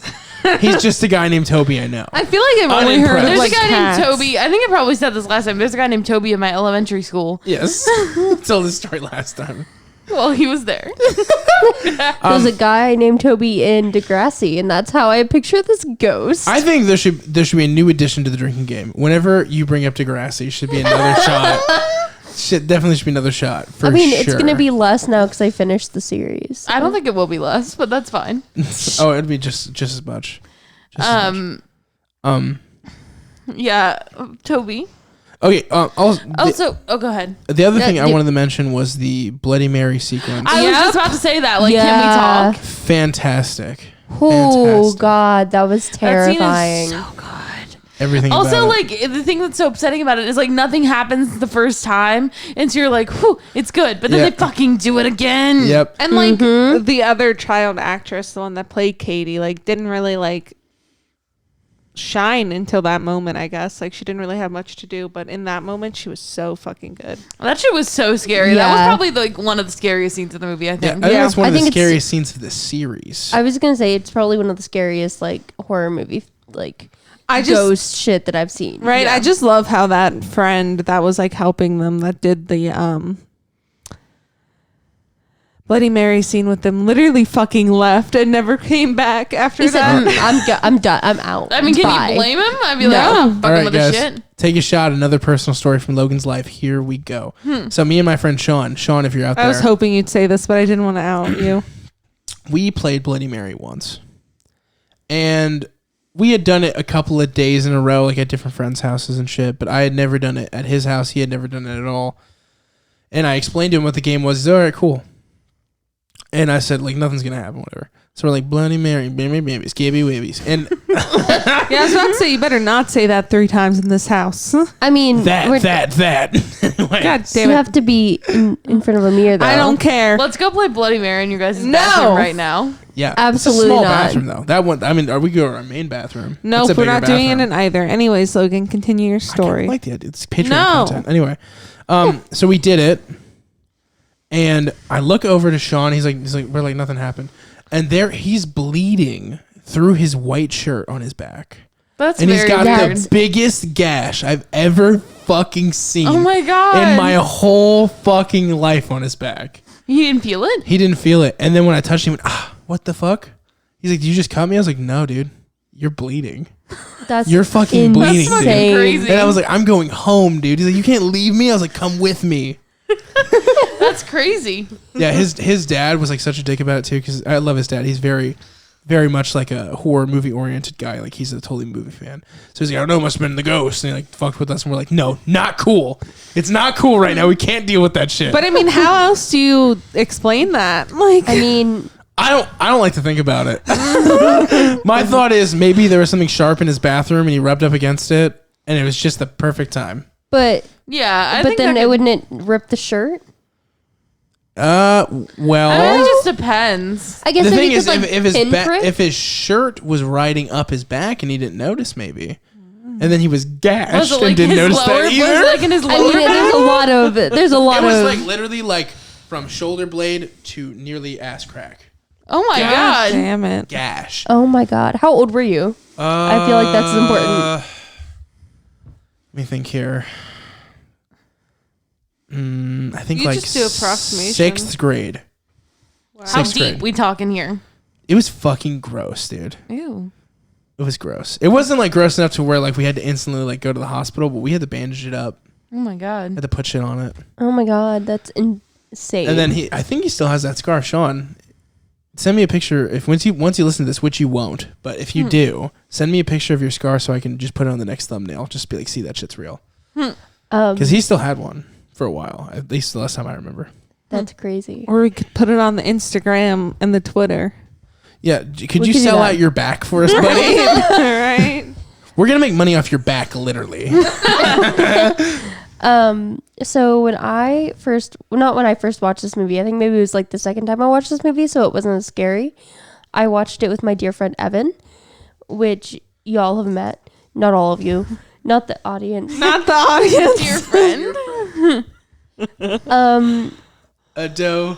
Speaker 1: He's just a guy named Toby I know.
Speaker 4: I feel like I've only heard of
Speaker 3: There's
Speaker 4: like
Speaker 3: a guy
Speaker 4: cats.
Speaker 3: named Toby. I think I probably said this last time. There's a guy named Toby in my elementary school.
Speaker 1: Yes. Told this story last time.
Speaker 3: Well, he was there.
Speaker 2: There's a guy named Toby in Degrassi, and that's how I picture this ghost.
Speaker 1: I think there should be a new addition to the drinking game. Whenever you bring up Degrassi, should be another shot. Definitely should be another shot. For
Speaker 2: it's gonna be less now because I finished the series.
Speaker 3: I don't think it will be less, but that's fine.
Speaker 1: Oh, it'd be just as much.
Speaker 3: Yeah, Toby.
Speaker 1: Okay.
Speaker 3: Go ahead.
Speaker 1: The other thing I wanted to mention was the Bloody Mary sequence.
Speaker 3: I was just about to say that. Like,
Speaker 2: Yeah.
Speaker 3: can we talk?
Speaker 1: Fantastic.
Speaker 2: Oh
Speaker 1: Fantastic.
Speaker 2: God, that was terrifying.
Speaker 3: That scene is so good.
Speaker 1: Everything.
Speaker 3: Also,
Speaker 1: about
Speaker 3: like, the thing that's so upsetting about it is like nothing happens the first time, and so you're like, "Whew, it's good," but then
Speaker 1: Yeah.
Speaker 3: they fucking do it again.
Speaker 1: Yep.
Speaker 4: And like the other child actress, the one that played Katie, like didn't really like shine until that moment, I guess. Like she didn't really have much to do, but in that moment she was so fucking good.
Speaker 3: That shit was so scary. That was probably like one of the scariest scenes in the movie, I
Speaker 1: Yeah,
Speaker 3: think.
Speaker 1: I think it's one
Speaker 2: I
Speaker 1: of the
Speaker 2: think it's-
Speaker 1: scariest scenes of the series.
Speaker 2: I was gonna say it's probably one of the scariest like horror movie like
Speaker 4: I just
Speaker 2: ghost shit that I've seen.
Speaker 4: right.
Speaker 3: Yeah.
Speaker 4: I just love how that friend that was like helping them that did the Bloody Mary scene with them literally fucking left and never came back after
Speaker 2: He said,
Speaker 4: that.
Speaker 2: I'm done. I'm out.
Speaker 3: I mean, can
Speaker 2: Bye."
Speaker 3: you blame him? I'd be
Speaker 2: No.
Speaker 3: like, I'm not
Speaker 1: All
Speaker 3: fucking
Speaker 1: right,
Speaker 3: with this
Speaker 1: guys,
Speaker 3: shit.
Speaker 1: take a shot. Another personal story from Logan's life. Here we go. So me and my friend Sean, if you're out there,
Speaker 4: I was hoping you'd say this, but I didn't want to out you.
Speaker 1: we played Bloody Mary once, and we had done it a couple of days in a row, like at different friends' houses and shit. But I had never done it at his house. He had never done it at all. And I explained to him what the game was. He's all right, cool. And I said, like, nothing's gonna happen, whatever. So we're like, Bloody Mary, baby, babies, gibby wabies, and
Speaker 4: Yeah, I was about to say you better not say that 3 times in this house.
Speaker 2: I mean,
Speaker 1: that. Anyway.
Speaker 4: God
Speaker 2: You
Speaker 4: damn it!
Speaker 2: have to be in front of a mirror though.
Speaker 4: I don't care.
Speaker 3: Let's go play Bloody Mary in your guys'
Speaker 4: No.
Speaker 3: bathroom right now.
Speaker 1: Yeah,
Speaker 2: Absolutely
Speaker 1: it's a small
Speaker 2: not.
Speaker 1: bathroom though. That one, I mean, are we going to our main bathroom?
Speaker 4: Nope,
Speaker 1: It's a
Speaker 4: we're not
Speaker 1: bigger
Speaker 4: doing it
Speaker 1: bathroom.
Speaker 4: in either. Anyways, Logan, continue your
Speaker 1: I
Speaker 4: story.
Speaker 1: like the idea. It's Patreon
Speaker 4: No.
Speaker 1: content. Anyway, so we did it, and I look over to Sean. He's like, we're like, nothing happened, and there he's bleeding through his white shirt on his back,
Speaker 3: That's
Speaker 1: and he's
Speaker 3: very
Speaker 1: got
Speaker 3: weird.
Speaker 1: the biggest gash I've ever fucking seen.
Speaker 3: Oh my God.
Speaker 1: In my whole fucking life on his back.
Speaker 3: You didn't feel it?
Speaker 1: He didn't feel it, and then when I touched him, he went, what the fuck? He's like, did you just cut me? I was like, no, dude, you're bleeding.
Speaker 2: That's
Speaker 1: You're fucking bleeding,
Speaker 2: insane.
Speaker 1: dude.
Speaker 3: Crazy.
Speaker 1: And I was like, I'm going home, dude. He's like, you can't leave me. I was like, come with me.
Speaker 3: That's crazy.
Speaker 1: Yeah, his dad was like such a dick about it too, because I love his dad. He's very, very much like a horror movie oriented guy. Like he's a totally movie fan. So he's like, I don't know, must have been the ghost. And he like fucked with us, and we're like, no, not cool. It's not cool right now. We can't deal with that shit.
Speaker 4: But I mean, how else do you explain that? Like,
Speaker 2: I mean,
Speaker 1: I don't like to think about it. My thought is maybe there was something sharp in his bathroom and he rubbed up against it, and it was just the perfect time.
Speaker 2: but
Speaker 3: Yeah,
Speaker 2: but then wouldn't it rip the shirt?
Speaker 1: Well,
Speaker 3: it just depends.
Speaker 2: I guess
Speaker 1: the
Speaker 2: maybe
Speaker 1: thing is,
Speaker 2: like
Speaker 1: if his shirt was riding up his back and he didn't notice, maybe, and then he was gashed
Speaker 3: Was it like
Speaker 1: and didn't
Speaker 3: his
Speaker 1: notice
Speaker 3: lower?
Speaker 1: that
Speaker 3: Was
Speaker 1: either.
Speaker 3: it like in his
Speaker 2: I
Speaker 3: lower
Speaker 2: mean,
Speaker 3: back?
Speaker 2: there's a lot
Speaker 1: It was
Speaker 2: of
Speaker 1: like literally like from shoulder blade to nearly ass crack.
Speaker 3: Oh my
Speaker 4: God
Speaker 3: God.
Speaker 4: damn it.
Speaker 1: Gash.
Speaker 2: Oh my God, how old were you? I feel like that's important.
Speaker 1: Let me think here. I think
Speaker 4: You
Speaker 1: like
Speaker 4: just do approximation.
Speaker 1: 6th grade.
Speaker 3: How
Speaker 1: 6th
Speaker 3: deep
Speaker 1: grade.
Speaker 3: we talking here?
Speaker 1: It was fucking gross, dude.
Speaker 3: Ew.
Speaker 1: It was gross. It wasn't like gross enough to where like we had to instantly like go to the hospital, but we had to bandage it up.
Speaker 3: Oh my God.
Speaker 1: Had to put shit on it.
Speaker 2: Oh my God, that's insane.
Speaker 1: And then I think he still has that scar. Sean, send me a picture once you listen to this, which you won't, but if you do, send me a picture of your scar so I can just put it on the next thumbnail. Just be like, see, that shit's real. Because he still had one for a while, at least the last time I remember.
Speaker 2: That's crazy.
Speaker 4: Or we could put it on the Instagram and the Twitter.
Speaker 1: Yeah, could you
Speaker 2: could do
Speaker 1: sell
Speaker 2: that.
Speaker 1: out your back for us, buddy?
Speaker 4: Right?
Speaker 1: We're gonna make money off your back, literally.
Speaker 2: So when I first watched this movie, I think maybe it was like the second time I watched this movie, so it wasn't as scary. I watched it with my dear friend Evan, which y'all have met. Not all of you. Not the audience.
Speaker 4: Not the audience.
Speaker 3: Dear friend.
Speaker 1: A doe.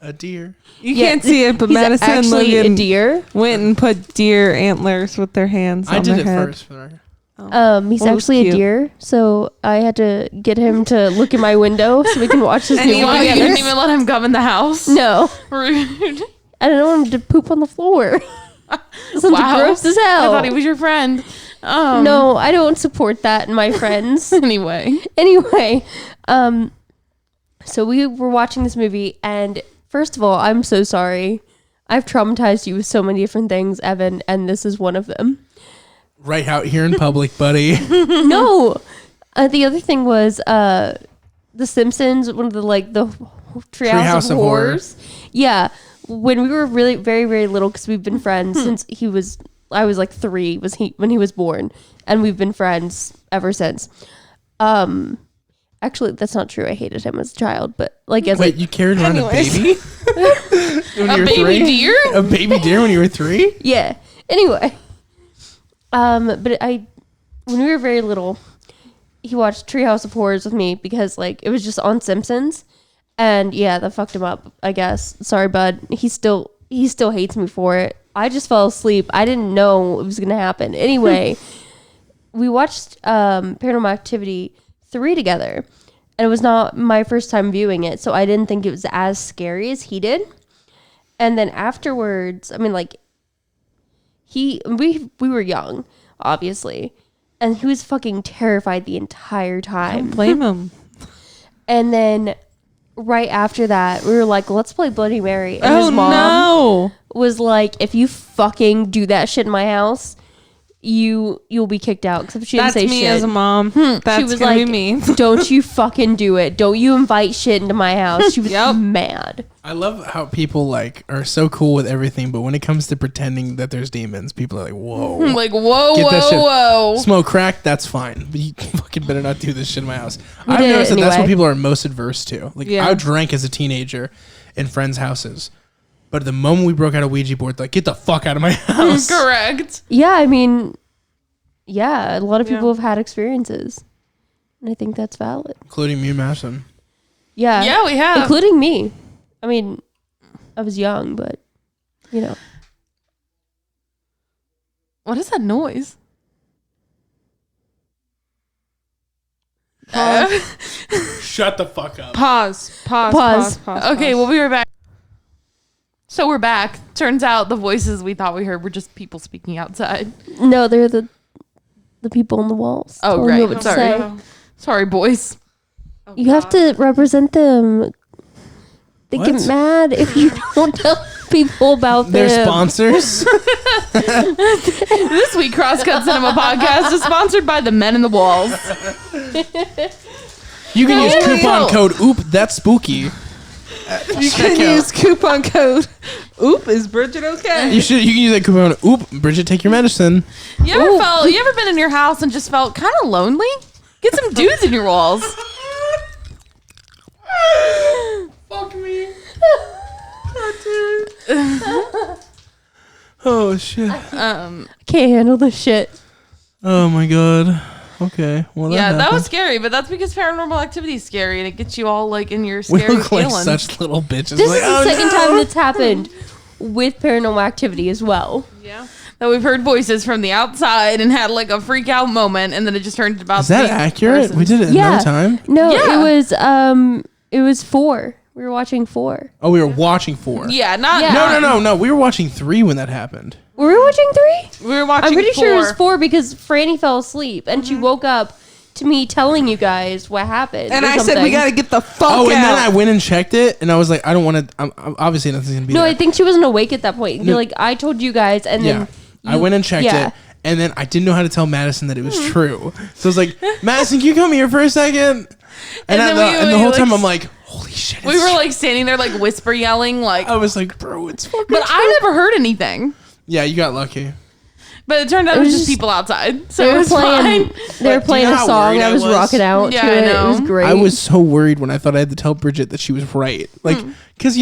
Speaker 1: A deer.
Speaker 4: You can't see it, but
Speaker 2: he's
Speaker 4: Madison and
Speaker 2: actually
Speaker 4: Logan
Speaker 2: a deer.
Speaker 4: went and put deer antlers with their hands
Speaker 1: I
Speaker 4: on
Speaker 1: did
Speaker 4: their
Speaker 1: it
Speaker 4: head.
Speaker 1: first. For the record.
Speaker 2: He's
Speaker 4: Well, it was
Speaker 2: actually a
Speaker 4: cute.
Speaker 2: deer, so I had to get him to look in my window so we can watch this
Speaker 4: And
Speaker 2: movie
Speaker 4: you
Speaker 3: Why, you
Speaker 2: together.
Speaker 3: didn't even let him come in the house?
Speaker 2: No,
Speaker 3: Rude.
Speaker 2: I don't want him to poop on the floor. Sounds gross as hell.
Speaker 3: I thought he was your friend.
Speaker 2: No, I don't support that in my friends.
Speaker 3: Anyway.
Speaker 2: Anyway, so we were watching this movie, and first of all, I'm so sorry. I've traumatized you with so many different things, Evan, and this is one of them.
Speaker 1: Right out here in public, buddy.
Speaker 2: No, the other thing was The Simpsons, one of the Treehouse of Horrors. Yeah, when we were really very very little, because we've been friends since I was like 3 when he was born, and we've been friends ever since. Actually, that's not true. I hated him as a child, but
Speaker 1: Wait, you carried around
Speaker 4: Anyways.
Speaker 1: a baby? When you were
Speaker 3: baby
Speaker 1: 3?
Speaker 3: deer?
Speaker 1: A baby deer when you were 3?
Speaker 2: yeah. Anyway, but when we were very little, he watched Treehouse of Horrors with me because it was just on Simpsons, and yeah, that fucked him up. I guess. Sorry, bud. He still hates me for it. I just fell asleep. I didn't know it was gonna happen. Anyway, we watched Paranormal Activity 3 together, and it was not my first time viewing it, so I didn't think it was as scary as he did. And then afterwards, I mean, we were young, obviously, and he was fucking terrified the entire time.
Speaker 4: Don't blame him.
Speaker 2: And then right after that, we were like, let's play Bloody Mary. And his mom
Speaker 4: No.
Speaker 2: was like, if you fucking do that shit in my house, you'll be kicked out. Except she didn't
Speaker 4: That's
Speaker 2: say
Speaker 4: me
Speaker 2: shit.
Speaker 4: as a mom. That's
Speaker 2: She was
Speaker 4: gonna
Speaker 2: like,
Speaker 4: be me.
Speaker 2: don't you fucking do it. Don't you invite shit into my house. She was
Speaker 4: Yep.
Speaker 2: mad.
Speaker 1: I love how people are so cool with everything, but when it comes to pretending that there's demons, people are like, whoa.
Speaker 3: Like, whoa,
Speaker 1: Get that shit.
Speaker 3: whoa.
Speaker 1: Smoke crack, that's fine. But you fucking better not do this shit in my house.
Speaker 2: We
Speaker 1: I've
Speaker 2: did it
Speaker 1: noticed that that's what
Speaker 2: anyway.
Speaker 1: people are most adverse to.
Speaker 4: Yeah.
Speaker 1: I drank as a teenager in friends' houses. But the moment we broke out a Ouija board, get the fuck out of my house.
Speaker 3: Correct.
Speaker 2: Yeah, I mean, yeah, a lot of
Speaker 4: Yeah.
Speaker 2: people have had experiences. And I think that's valid.
Speaker 1: Including me and Madison.
Speaker 2: Yeah.
Speaker 3: Yeah, we have.
Speaker 2: Including me. I mean, I was young, but, you know.
Speaker 3: What is that noise?
Speaker 1: Shut the fuck up.
Speaker 4: Pause.
Speaker 3: Okay, we'll be right back. So we're back. Turns out the voices we thought we heard were just people speaking outside.
Speaker 2: No, they're the people on the walls.
Speaker 3: Oh,
Speaker 2: telling you
Speaker 3: right.
Speaker 2: what to
Speaker 3: Sorry.
Speaker 2: say.
Speaker 3: Sorry, boys.
Speaker 2: You have to represent them. They
Speaker 1: What?
Speaker 2: get mad if you don't tell people about
Speaker 1: They're
Speaker 2: them.
Speaker 1: sponsors.
Speaker 3: This week, Crosscut Cinema Podcast is sponsored by the Men in the Walls.
Speaker 1: You can use
Speaker 3: There we
Speaker 1: coupon
Speaker 3: go.
Speaker 1: code OOP, that's spooky.
Speaker 4: You can use coupon code. Oop, is Bridget okay?
Speaker 1: You can use that coupon OOP, Bridget, take your medicine.
Speaker 3: You ever been in your house and just felt kind of lonely? Get some dudes in your walls.
Speaker 1: Fuck me. Oh shit.
Speaker 2: Can't handle this shit.
Speaker 1: Oh my god. Okay. Well,
Speaker 3: Yeah, that was
Speaker 1: happened.
Speaker 3: scary, but that's because Paranormal Activity is scary and it gets you all in your
Speaker 1: We
Speaker 3: scary
Speaker 1: look like
Speaker 3: feelings.
Speaker 1: such little bitches.
Speaker 2: This
Speaker 1: like,
Speaker 2: is the
Speaker 1: oh,
Speaker 2: second
Speaker 1: no.
Speaker 2: time that's happened with Paranormal Activity as well.
Speaker 4: Yeah.
Speaker 3: That we've heard voices from the outside and had a freak out moment, and then it just turned about.
Speaker 1: Is that
Speaker 3: being
Speaker 1: accurate?
Speaker 3: persons.
Speaker 1: We did it in
Speaker 2: Yeah.
Speaker 1: no time.
Speaker 2: No,
Speaker 3: Yeah.
Speaker 2: it was 4. We were watching 4.
Speaker 1: Oh, we were watching 4.
Speaker 3: Yeah, not.
Speaker 2: Yeah.
Speaker 1: No. We were watching 3 when that happened.
Speaker 2: Were we watching 3?
Speaker 4: We were watching.
Speaker 2: I'm pretty sure it was
Speaker 4: 4.
Speaker 2: 4 because Franny fell asleep and she woke up to me telling you guys what happened.
Speaker 4: And
Speaker 2: or
Speaker 4: I said
Speaker 2: something.
Speaker 4: we gotta get the fuck
Speaker 1: Oh,
Speaker 4: out.
Speaker 1: and then I went and checked it, and I was like, I don't want to. Obviously, nothing's gonna be.
Speaker 2: No,
Speaker 1: there.
Speaker 2: I think she wasn't awake at that point.
Speaker 1: No.
Speaker 2: I told you guys, and
Speaker 1: Yeah.
Speaker 2: then
Speaker 1: I went and checked
Speaker 2: yeah.
Speaker 1: it, and then I didn't know how to tell Madison that it was true. So I was like, Madison, can you come here for a second? And,
Speaker 3: then
Speaker 1: the whole time I'm like, holy shit.
Speaker 3: We were standing there whisper yelling
Speaker 1: I was like, bro, it's fucking.
Speaker 3: but I never heard anything.
Speaker 1: Yeah, you got lucky.
Speaker 3: But it turned out it
Speaker 2: It
Speaker 3: was
Speaker 2: was
Speaker 3: just
Speaker 2: just-
Speaker 3: people outside, so
Speaker 2: They
Speaker 3: it
Speaker 2: were
Speaker 3: was
Speaker 2: playing.
Speaker 3: fine.
Speaker 2: They were
Speaker 1: But do you
Speaker 2: playing
Speaker 1: know
Speaker 2: a
Speaker 1: how
Speaker 2: song.
Speaker 1: worried
Speaker 2: I
Speaker 1: I
Speaker 2: was
Speaker 1: was?
Speaker 2: rocking out
Speaker 3: Yeah,
Speaker 2: to
Speaker 3: I
Speaker 2: it. It
Speaker 3: know.
Speaker 2: was great.
Speaker 1: I was so worried when I thought I had to tell Bridget that she was right. Because,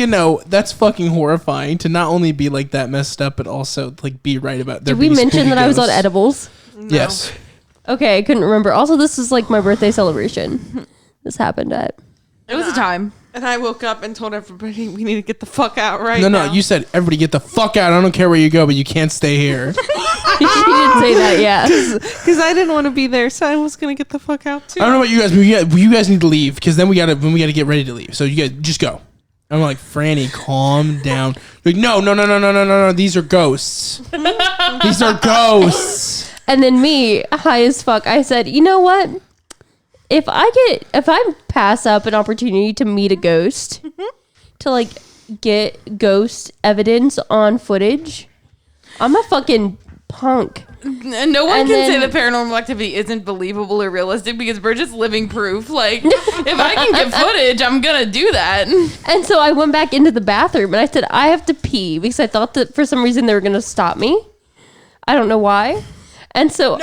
Speaker 1: that's fucking horrifying to not only be that messed up, but also be right about there
Speaker 2: Did we
Speaker 1: being
Speaker 2: mention
Speaker 1: spooky
Speaker 2: that I was on
Speaker 1: ghosts.
Speaker 2: edibles?
Speaker 1: Yes.
Speaker 2: Okay, I couldn't remember. Also, this is my birthday celebration. This happened at.
Speaker 3: It was a time.
Speaker 4: And I woke up and told everybody we need to get the fuck out now.
Speaker 1: No, you said everybody get the fuck out. I don't care where you go, but you can't stay here.
Speaker 2: She did say that, yeah.
Speaker 4: Because I didn't want to be there, so I was going to get the fuck out too.
Speaker 1: I don't know about you guys, but you guys need to leave because then we gotta get ready to leave. So you guys just go. I'm like, Franny, calm down. Like, no. These are ghosts. These are ghosts.
Speaker 2: And then me, high as fuck, I said, you know what? If I pass up an opportunity to meet a ghost, to like get ghost evidence on footage, I'm a fucking punk.
Speaker 3: No one can say that Paranormal Activity isn't believable or realistic because we're just living proof. Like, if I can get footage, I'm gonna do that.
Speaker 2: And so I went back into the bathroom and I said, I have to pee because I thought that for some reason they were gonna stop me. I don't know why. And so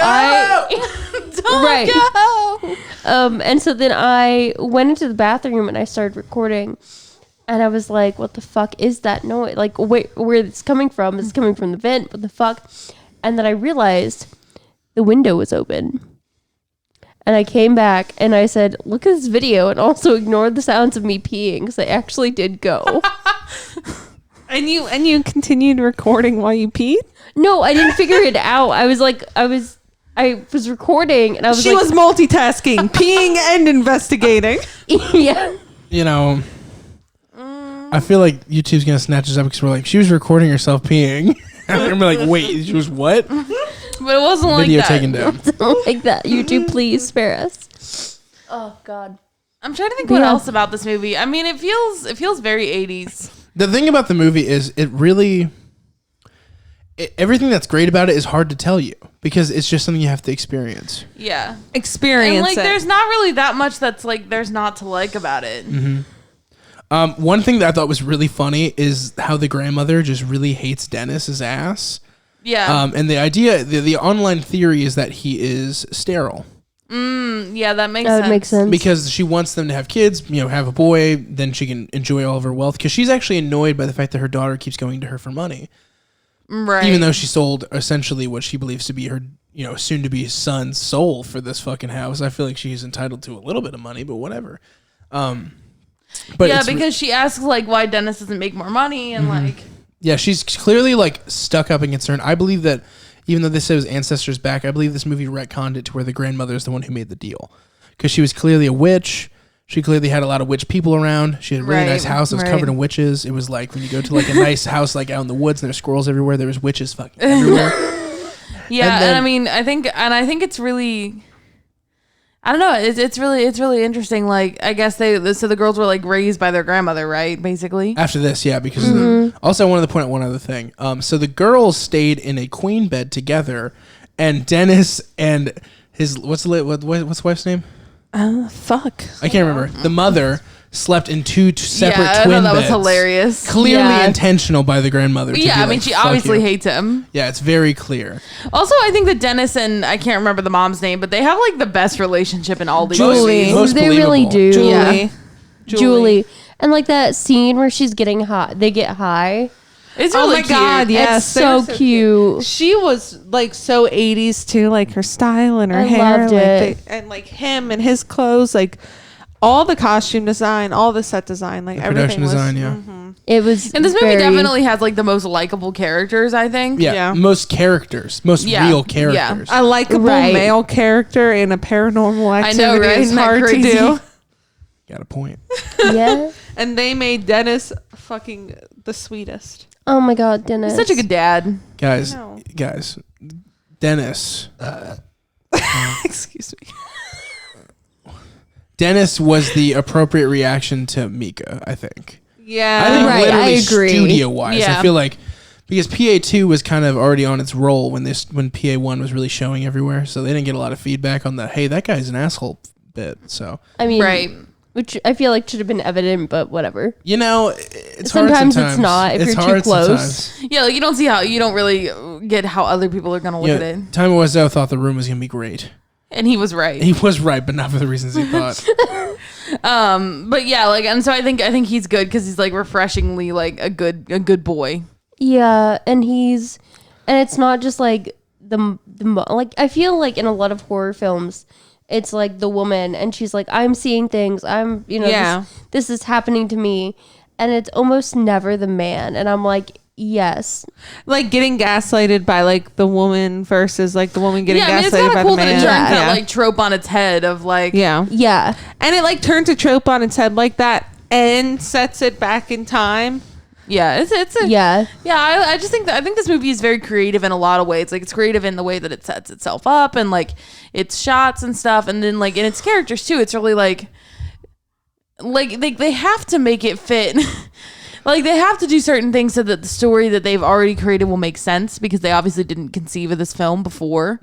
Speaker 2: and so then I went into the bathroom and I started recording, and I was like, "What the fuck is that noise? Like, where it's coming from? It's coming from the vent. What the fuck?" And then I realized the window was open, and I came back and I said, "Look at this video," and also ignored the sounds of me peeing because I actually did go.
Speaker 4: And you continued recording while you peed?
Speaker 2: No, I didn't figure it out. I was recording and I was
Speaker 4: She was multitasking, peeing and investigating.
Speaker 2: Yeah.
Speaker 1: You know, I feel like YouTube's gonna snatch us up because we're like, she was recording herself peeing. And I'm like, wait, she was what?
Speaker 3: But it wasn't like
Speaker 1: Video
Speaker 3: that.
Speaker 1: taken down.
Speaker 2: Don't like that. YouTube, please spare us. Oh God.
Speaker 3: I'm trying to think what else about this movie. I mean, it feels very 80s.
Speaker 1: The thing about the movie is everything that's great about it is hard to tell you because it's just something you have to experience.
Speaker 3: Yeah.
Speaker 4: Experience.
Speaker 3: And like, there's not really that much that's like, there's not to like about it.
Speaker 1: Mm-hmm. One thing that I thought was really funny is how the grandmother just really hates Dennis's ass.
Speaker 3: Yeah.
Speaker 1: And the idea, the online theory is that he is sterile.
Speaker 3: Yeah, that makes
Speaker 2: That
Speaker 3: sense.
Speaker 2: would make sense.
Speaker 1: Because she wants them to have kids, have a boy, then she can enjoy all of her wealth. Because she's actually annoyed by the fact that her daughter keeps going to her for money.
Speaker 3: Right.
Speaker 1: Even though she sold essentially what she believes to be her, soon-to-be son's soul for this fucking house. I feel like she's entitled to a little bit of money, but whatever. But
Speaker 3: yeah, because she asks like why Dennis doesn't make more money and like.
Speaker 1: Yeah, she's clearly like stuck up and concerned. I believe that even though they said it was ancestors back, I believe this movie retconned it to where the grandmother is the one who made the deal. Because she was clearly a witch. She clearly had a lot of witch people around. She had a really nice house that was covered in witches. It was like when you go to like a nice house like out in the woods and there's squirrels everywhere, there was witches fucking everywhere.
Speaker 3: Yeah, and I mean, I think it's really, I don't know, it's really interesting. Like, I guess so the girls were like raised by their grandmother, right? Basically.
Speaker 1: After this, yeah, because also I wanted to point out one other thing. So the girls stayed in a queen bed together, and Dennis and his what's the wife's name?
Speaker 4: Fuck.
Speaker 1: I can't remember. The mother slept in two separate
Speaker 3: I
Speaker 1: twin
Speaker 3: thought that was
Speaker 1: beds.
Speaker 3: hilarious.
Speaker 1: Clearly intentional by the grandmother. To
Speaker 3: Yeah,
Speaker 1: be
Speaker 3: I mean,
Speaker 1: like,
Speaker 3: she
Speaker 1: "Fuck
Speaker 3: obviously
Speaker 1: you."
Speaker 3: hates him.
Speaker 1: Yeah, it's very clear.
Speaker 3: Also, I think that Dennis and I can't remember the mom's name, but they have like the best relationship in all these
Speaker 1: Julie.
Speaker 3: movies.
Speaker 1: Most
Speaker 2: They really
Speaker 1: believable.
Speaker 2: do.
Speaker 3: Yeah.
Speaker 2: Julie. And like that scene where she's getting high. They get high.
Speaker 3: It's
Speaker 4: Oh
Speaker 3: really
Speaker 4: my
Speaker 3: cute.
Speaker 4: God, yes.
Speaker 2: It's so cute.
Speaker 4: She was like so 80s too, like her style and her
Speaker 2: I
Speaker 4: hair.
Speaker 2: loved
Speaker 4: like
Speaker 2: it.
Speaker 4: and like him and his clothes, like all the costume design, all the set design, like
Speaker 1: The
Speaker 4: everything
Speaker 1: production
Speaker 4: was.
Speaker 1: design, yeah.
Speaker 4: Mhm.
Speaker 2: It was.
Speaker 3: And this movie
Speaker 2: very-
Speaker 3: definitely has like the most likable characters, I think.
Speaker 1: Yeah,
Speaker 4: Yeah.
Speaker 1: most characters, most
Speaker 3: Yeah.
Speaker 1: real
Speaker 3: Yeah.
Speaker 1: characters.
Speaker 4: A likable
Speaker 2: Right.
Speaker 4: male character in a paranormal activity
Speaker 3: I know, right?
Speaker 4: is
Speaker 3: Isn't that
Speaker 4: hard to
Speaker 3: crazy?
Speaker 4: do.
Speaker 1: Got a point.
Speaker 2: Yeah.
Speaker 4: And they made Dennis fucking the sweetest.
Speaker 2: Oh my God, Dennis.
Speaker 3: He's such a good dad.
Speaker 1: Guys,
Speaker 4: know.
Speaker 1: Dennis.
Speaker 4: Excuse me.
Speaker 1: Dennis was the appropriate reaction to Mika, I think.
Speaker 4: Yeah.
Speaker 1: I think
Speaker 2: Right,
Speaker 1: literally
Speaker 2: I agree.
Speaker 1: studio-wise,
Speaker 3: Yeah.
Speaker 1: I feel like because PA2 was kind of already on its roll when PA1 was really showing everywhere, so they didn't get a lot of feedback on the hey, that guy's an asshole bit. So
Speaker 2: I mean,
Speaker 3: Right.
Speaker 2: which I feel like should have been evident, but whatever.
Speaker 1: it's
Speaker 2: Sometimes
Speaker 1: hard
Speaker 2: it's not if
Speaker 1: It's
Speaker 2: you're too
Speaker 1: hard
Speaker 2: close.
Speaker 1: sometimes.
Speaker 3: Yeah, like you don't really get how other people are gonna look at it.
Speaker 1: Time Wiseau thought the room was gonna be great.
Speaker 3: And he was right.
Speaker 1: He was right, but not for the reasons he thought.
Speaker 3: But yeah, like, and so I think he's good because he's like refreshingly like a good boy.
Speaker 2: Yeah, and it's not just like like I feel like in a lot of horror films, it's like the woman, and she's like, I'm seeing things. I'm, this is happening to me. And it's almost never the man. And I'm like, yes.
Speaker 4: Like getting gaslighted by like the woman versus like the woman getting gaslighted
Speaker 3: it's kind
Speaker 4: by
Speaker 3: of cool
Speaker 4: the man.
Speaker 3: that it turns that like trope on its head of like.
Speaker 4: Yeah.
Speaker 2: Yeah.
Speaker 4: And it like turns a trope on its head like that and sets it back in time.
Speaker 3: Yeah,
Speaker 2: yeah.
Speaker 3: I just think I think this movie is very creative in a lot of ways. Like it's creative in the way that it sets itself up and like its shots and stuff, and then like in its characters too. It's really like they have to make it fit. Like they have to do certain things so that the story that they've already created will make sense, because they obviously didn't conceive of this film before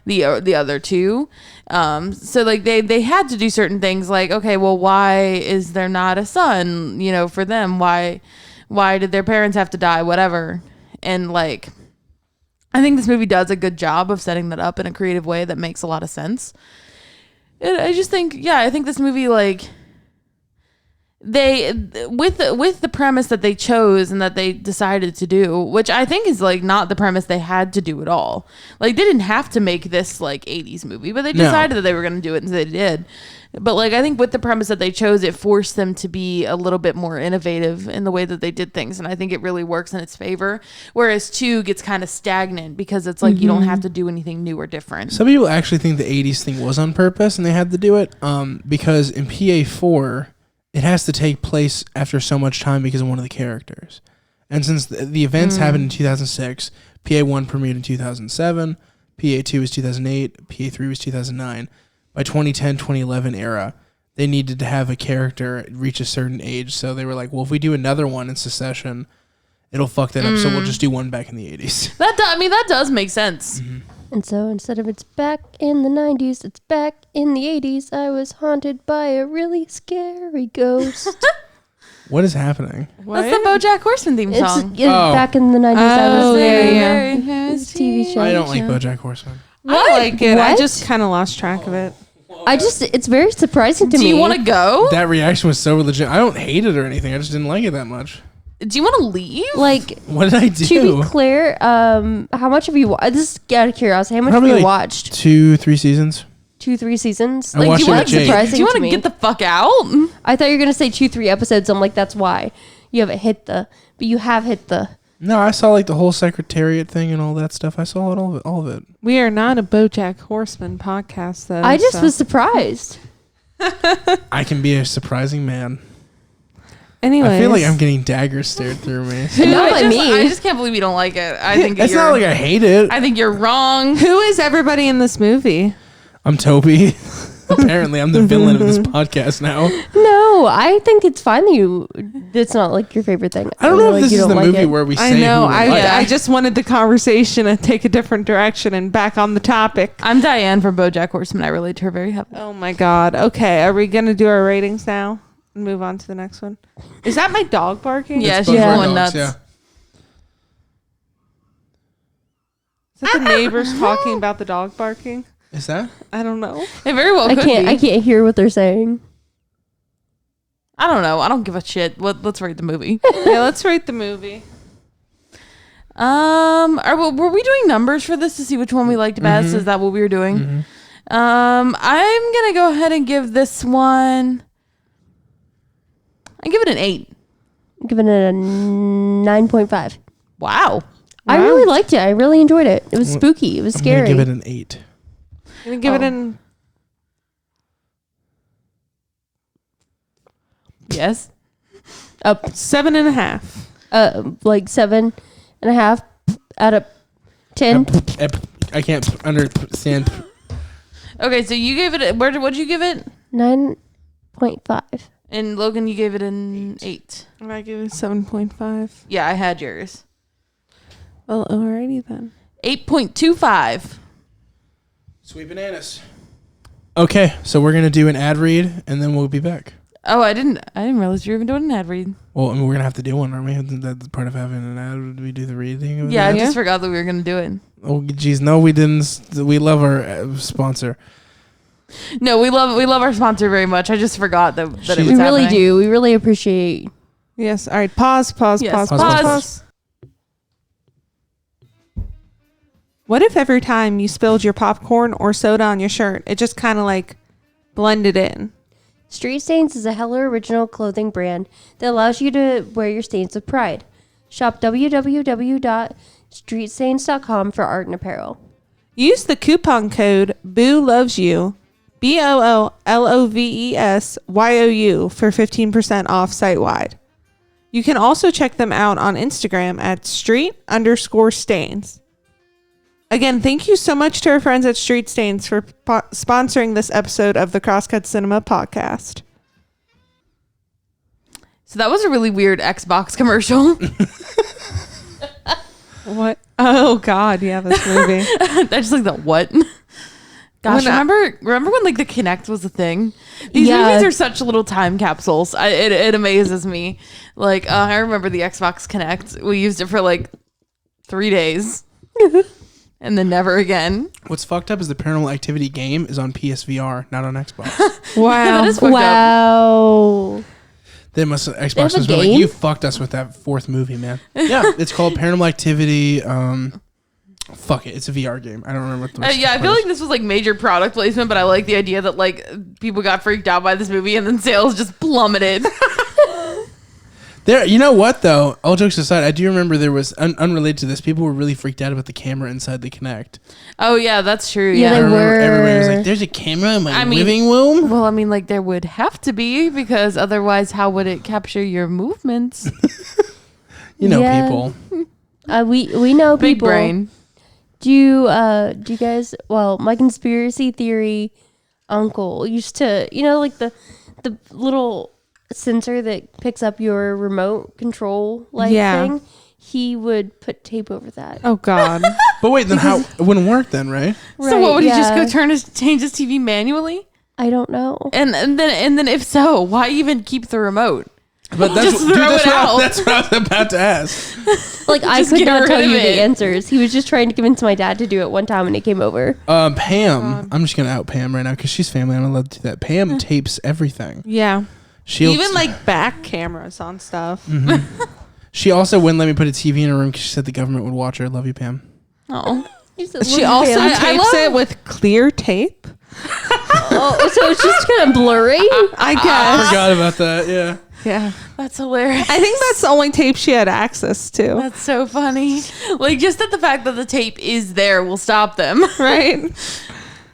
Speaker 3: the other two. So like they had to do certain things like, okay, well, why is there not a son, for them? Why did their parents have to die? Whatever. And like, I think this movie does a good job of setting that up in a creative way that makes a lot of sense. I just think, I think this movie, like, they with the premise that they chose and that they decided to do, which I think is like not the premise they had to do at all. Like they didn't have to make this like 80s movie, but they decided that they were going to do it, and they did. But like I think with the premise that they chose, it forced them to be a little bit more innovative in the way that they did things, and I think it really works in its favor. Whereas 2 gets kind of stagnant because it's like you don't have to do anything new or different.
Speaker 1: Some people actually think the 80s thing was on purpose and they had to do it because in PA4 it has to take place after so much time because of one of the characters. And since the events happened in 2006, PA1 premiered in 2007, PA2 was 2008, PA3 was 2009. By 2010, 2011 era, they needed to have a character reach a certain age. So they were like, well, if we do another one in succession, it'll fuck that up. So we'll just do one back in the 80s.
Speaker 3: That does make sense. Mm-hmm.
Speaker 2: And so instead of it's back in the 90s, it's back in the 80s. I was haunted by a really scary ghost.
Speaker 1: What is happening?
Speaker 3: What? That's the BoJack Horseman theme song.
Speaker 2: Back in the 90s, I was
Speaker 3: very
Speaker 2: TV show.
Speaker 1: I don't like BoJack Horseman.
Speaker 4: I like it.
Speaker 2: What?
Speaker 4: I just kind of lost track of it.
Speaker 2: It's very surprising to me.
Speaker 3: Do you want to go?
Speaker 1: That reaction was so legit. I don't hate it or anything. I just didn't like it that much.
Speaker 3: Do you want to leave?
Speaker 2: Like,
Speaker 1: what did I do?
Speaker 2: To be clear, how much have you watched? This is out of curiosity. How much
Speaker 1: Probably
Speaker 2: have you
Speaker 1: like
Speaker 2: watched?
Speaker 1: 2-3 seasons.
Speaker 2: 2-3 seasons?
Speaker 1: I watched it with Jake.
Speaker 2: Surprising
Speaker 3: do you want
Speaker 2: to
Speaker 3: to
Speaker 2: me.
Speaker 3: get the fuck out?
Speaker 2: I thought you were going to say 2-3 episodes. I'm like, that's why. You haven't hit but you have hit the.
Speaker 1: No, I saw like the whole Secretariat thing and all that stuff. I saw it, all of it.
Speaker 4: We are not a BoJack Horseman podcast, though.
Speaker 2: I just was surprised.
Speaker 1: I can be a surprising man.
Speaker 4: Anyways.
Speaker 1: I feel like I'm getting daggers stared through me.
Speaker 2: Not by me.
Speaker 3: I just can't believe you don't like it. I think
Speaker 1: It's not like I hate it.
Speaker 3: I think you're wrong.
Speaker 4: Who is everybody in this movie?
Speaker 1: I'm Toby. Apparently, I'm the villain of this podcast now.
Speaker 2: No, I think it's fine that it's not like your favorite thing.
Speaker 1: I don't know if this is the movie where we say
Speaker 4: I know.
Speaker 1: who we like.
Speaker 4: I just wanted the conversation to take a different direction and back on the topic.
Speaker 3: I'm Diane from BoJack Horseman. I relate to her very heavily.
Speaker 4: Oh my God. Okay, are we gonna do our ratings now? Move on to the next one. Is that my dog barking?
Speaker 3: Yeah,
Speaker 1: It's
Speaker 3: she's
Speaker 1: both our
Speaker 3: going
Speaker 1: dogs,
Speaker 3: nuts.
Speaker 4: Is that the neighbors talking about the dog barking?
Speaker 1: Is that?
Speaker 4: I don't know.
Speaker 3: It very well could
Speaker 2: I
Speaker 3: be.
Speaker 2: can't hear what they're saying.
Speaker 3: I don't know. I don't give a shit. Let's rate the movie.
Speaker 4: Yeah, let's rate the movie.
Speaker 3: Were we doing numbers for this to see which one we liked best? Is that what we were doing?
Speaker 1: Mm-hmm.
Speaker 3: I'm gonna go ahead and give this one. I give it an 8.
Speaker 2: I'm giving it a 9.5.
Speaker 3: Wow.
Speaker 2: I really liked it. I really enjoyed it. It was spooky. It was
Speaker 1: I'm
Speaker 2: scary.
Speaker 1: gonna give it an 8.
Speaker 4: I'm gonna give it an.
Speaker 3: Yes.
Speaker 2: Up
Speaker 4: 7.5.
Speaker 2: like 7.5 out of 10.
Speaker 1: I can't understand.
Speaker 3: Okay, so you gave it. What'd you give it?
Speaker 2: 9.5.
Speaker 3: And Logan, you gave it an 8.
Speaker 4: I give it 7.5.
Speaker 3: Yeah, I had yours.
Speaker 4: Well, alrighty then.
Speaker 3: 8.25.
Speaker 1: Sweet bananas. Okay, so we're gonna do an ad read and then we'll be back.
Speaker 3: Oh, I didn't realize you were even doing an ad read.
Speaker 1: Well, I mean, we're gonna have to do one, aren't we? Isn't that part of having an ad? Do we do the read thing? of
Speaker 3: Yeah,
Speaker 1: that?
Speaker 3: I just forgot that we were gonna do it.
Speaker 1: Oh, geez, no, we didn't. We love our sponsor.
Speaker 3: No, we love our sponsor very much. I just forgot that it was
Speaker 2: We really
Speaker 3: happening.
Speaker 2: do. We really appreciate.
Speaker 4: Yes. All right. Pause.
Speaker 3: Yes,
Speaker 4: Pause.
Speaker 3: pause.
Speaker 4: What if every time you spilled your popcorn or soda on your shirt, it just kind of like blended in?
Speaker 2: Street Stains is a hella original clothing brand that allows you to wear your stains with pride. Shop www.streetstains.com for art and apparel.
Speaker 4: Use the coupon code BOOLOVESYOU, BOOLOVESYOU for 15% off site-wide. You can also check them out on Instagram at street_stains. Again, thank you so much to our friends at Street Stains for sponsoring this episode of the Crosscut Cinema podcast.
Speaker 3: So that was a really weird Xbox commercial.
Speaker 4: What? Oh God, yeah, this movie.
Speaker 3: I just like the what? Gosh, remember when like the Kinect was a thing? These movies are such little time capsules. It amazes me. Like I remember the Xbox Kinect. We used it for like 3 days. And then never again.
Speaker 1: What's fucked up is the Paranormal Activity game is on PSVR, not on Xbox.
Speaker 4: Wow.
Speaker 3: That is fucked
Speaker 2: Wow.
Speaker 1: They must Xbox was like, you fucked us with that fourth movie, man. Yeah, it's called Paranormal Activity. Fuck it, it's a VR game. I don't remember what the
Speaker 3: yeah, I feel like this was like major product placement, but I like the idea that like people got freaked out by this movie and then sales just plummeted.
Speaker 1: There, you know what though? All jokes aside, I do remember there was unrelated to this. People were really freaked out about the camera inside the Kinect.
Speaker 3: Oh yeah, that's true.
Speaker 2: Yeah,
Speaker 3: Yeah.
Speaker 2: they were.
Speaker 1: Everybody was like, "There's a camera in my living room."
Speaker 3: Well, I mean, like there would have to be because otherwise, how would it capture your movements?
Speaker 1: You know,
Speaker 2: Yeah.
Speaker 1: people.
Speaker 2: We know
Speaker 3: Big
Speaker 2: people.
Speaker 3: brain.
Speaker 2: Do you guys? Well, my conspiracy theory uncle used to, like the little sensor that picks up your remote control thing. He would put tape over that.
Speaker 4: Oh God.
Speaker 1: But wait, then how? It wouldn't work then, right?
Speaker 3: So what would he just go change his TV manually?
Speaker 2: I don't know.
Speaker 3: And then if so, why even keep the remote?
Speaker 1: But that's
Speaker 3: Just throw it out.
Speaker 1: That's what I was about to ask.
Speaker 2: Like I
Speaker 3: Just
Speaker 2: could
Speaker 3: get
Speaker 2: not
Speaker 3: rid
Speaker 2: tell
Speaker 3: of
Speaker 2: you
Speaker 3: it.
Speaker 2: the answers. He was just trying to convince my dad to do it one time when he came over.
Speaker 1: Pam, I'm just gonna out Pam right now because she's family. I'm allowed to do that. Pam tapes everything.
Speaker 4: Yeah.
Speaker 1: She'll
Speaker 4: Even like back cameras on stuff.
Speaker 1: Mm-hmm. She also wouldn't let me put a TV in her room because she said the government would watch her. Love you, Pam.
Speaker 3: Oh,
Speaker 4: She also tapes it with clear tape.
Speaker 2: Oh, so it's just kind of blurry.
Speaker 4: I guess.
Speaker 1: Forgot about that. Yeah.
Speaker 4: Yeah.
Speaker 3: that's hilarious.
Speaker 4: I think that's the only tape she had access to.
Speaker 3: That's so funny. Like just that the fact that the tape is there will stop them.
Speaker 4: Right?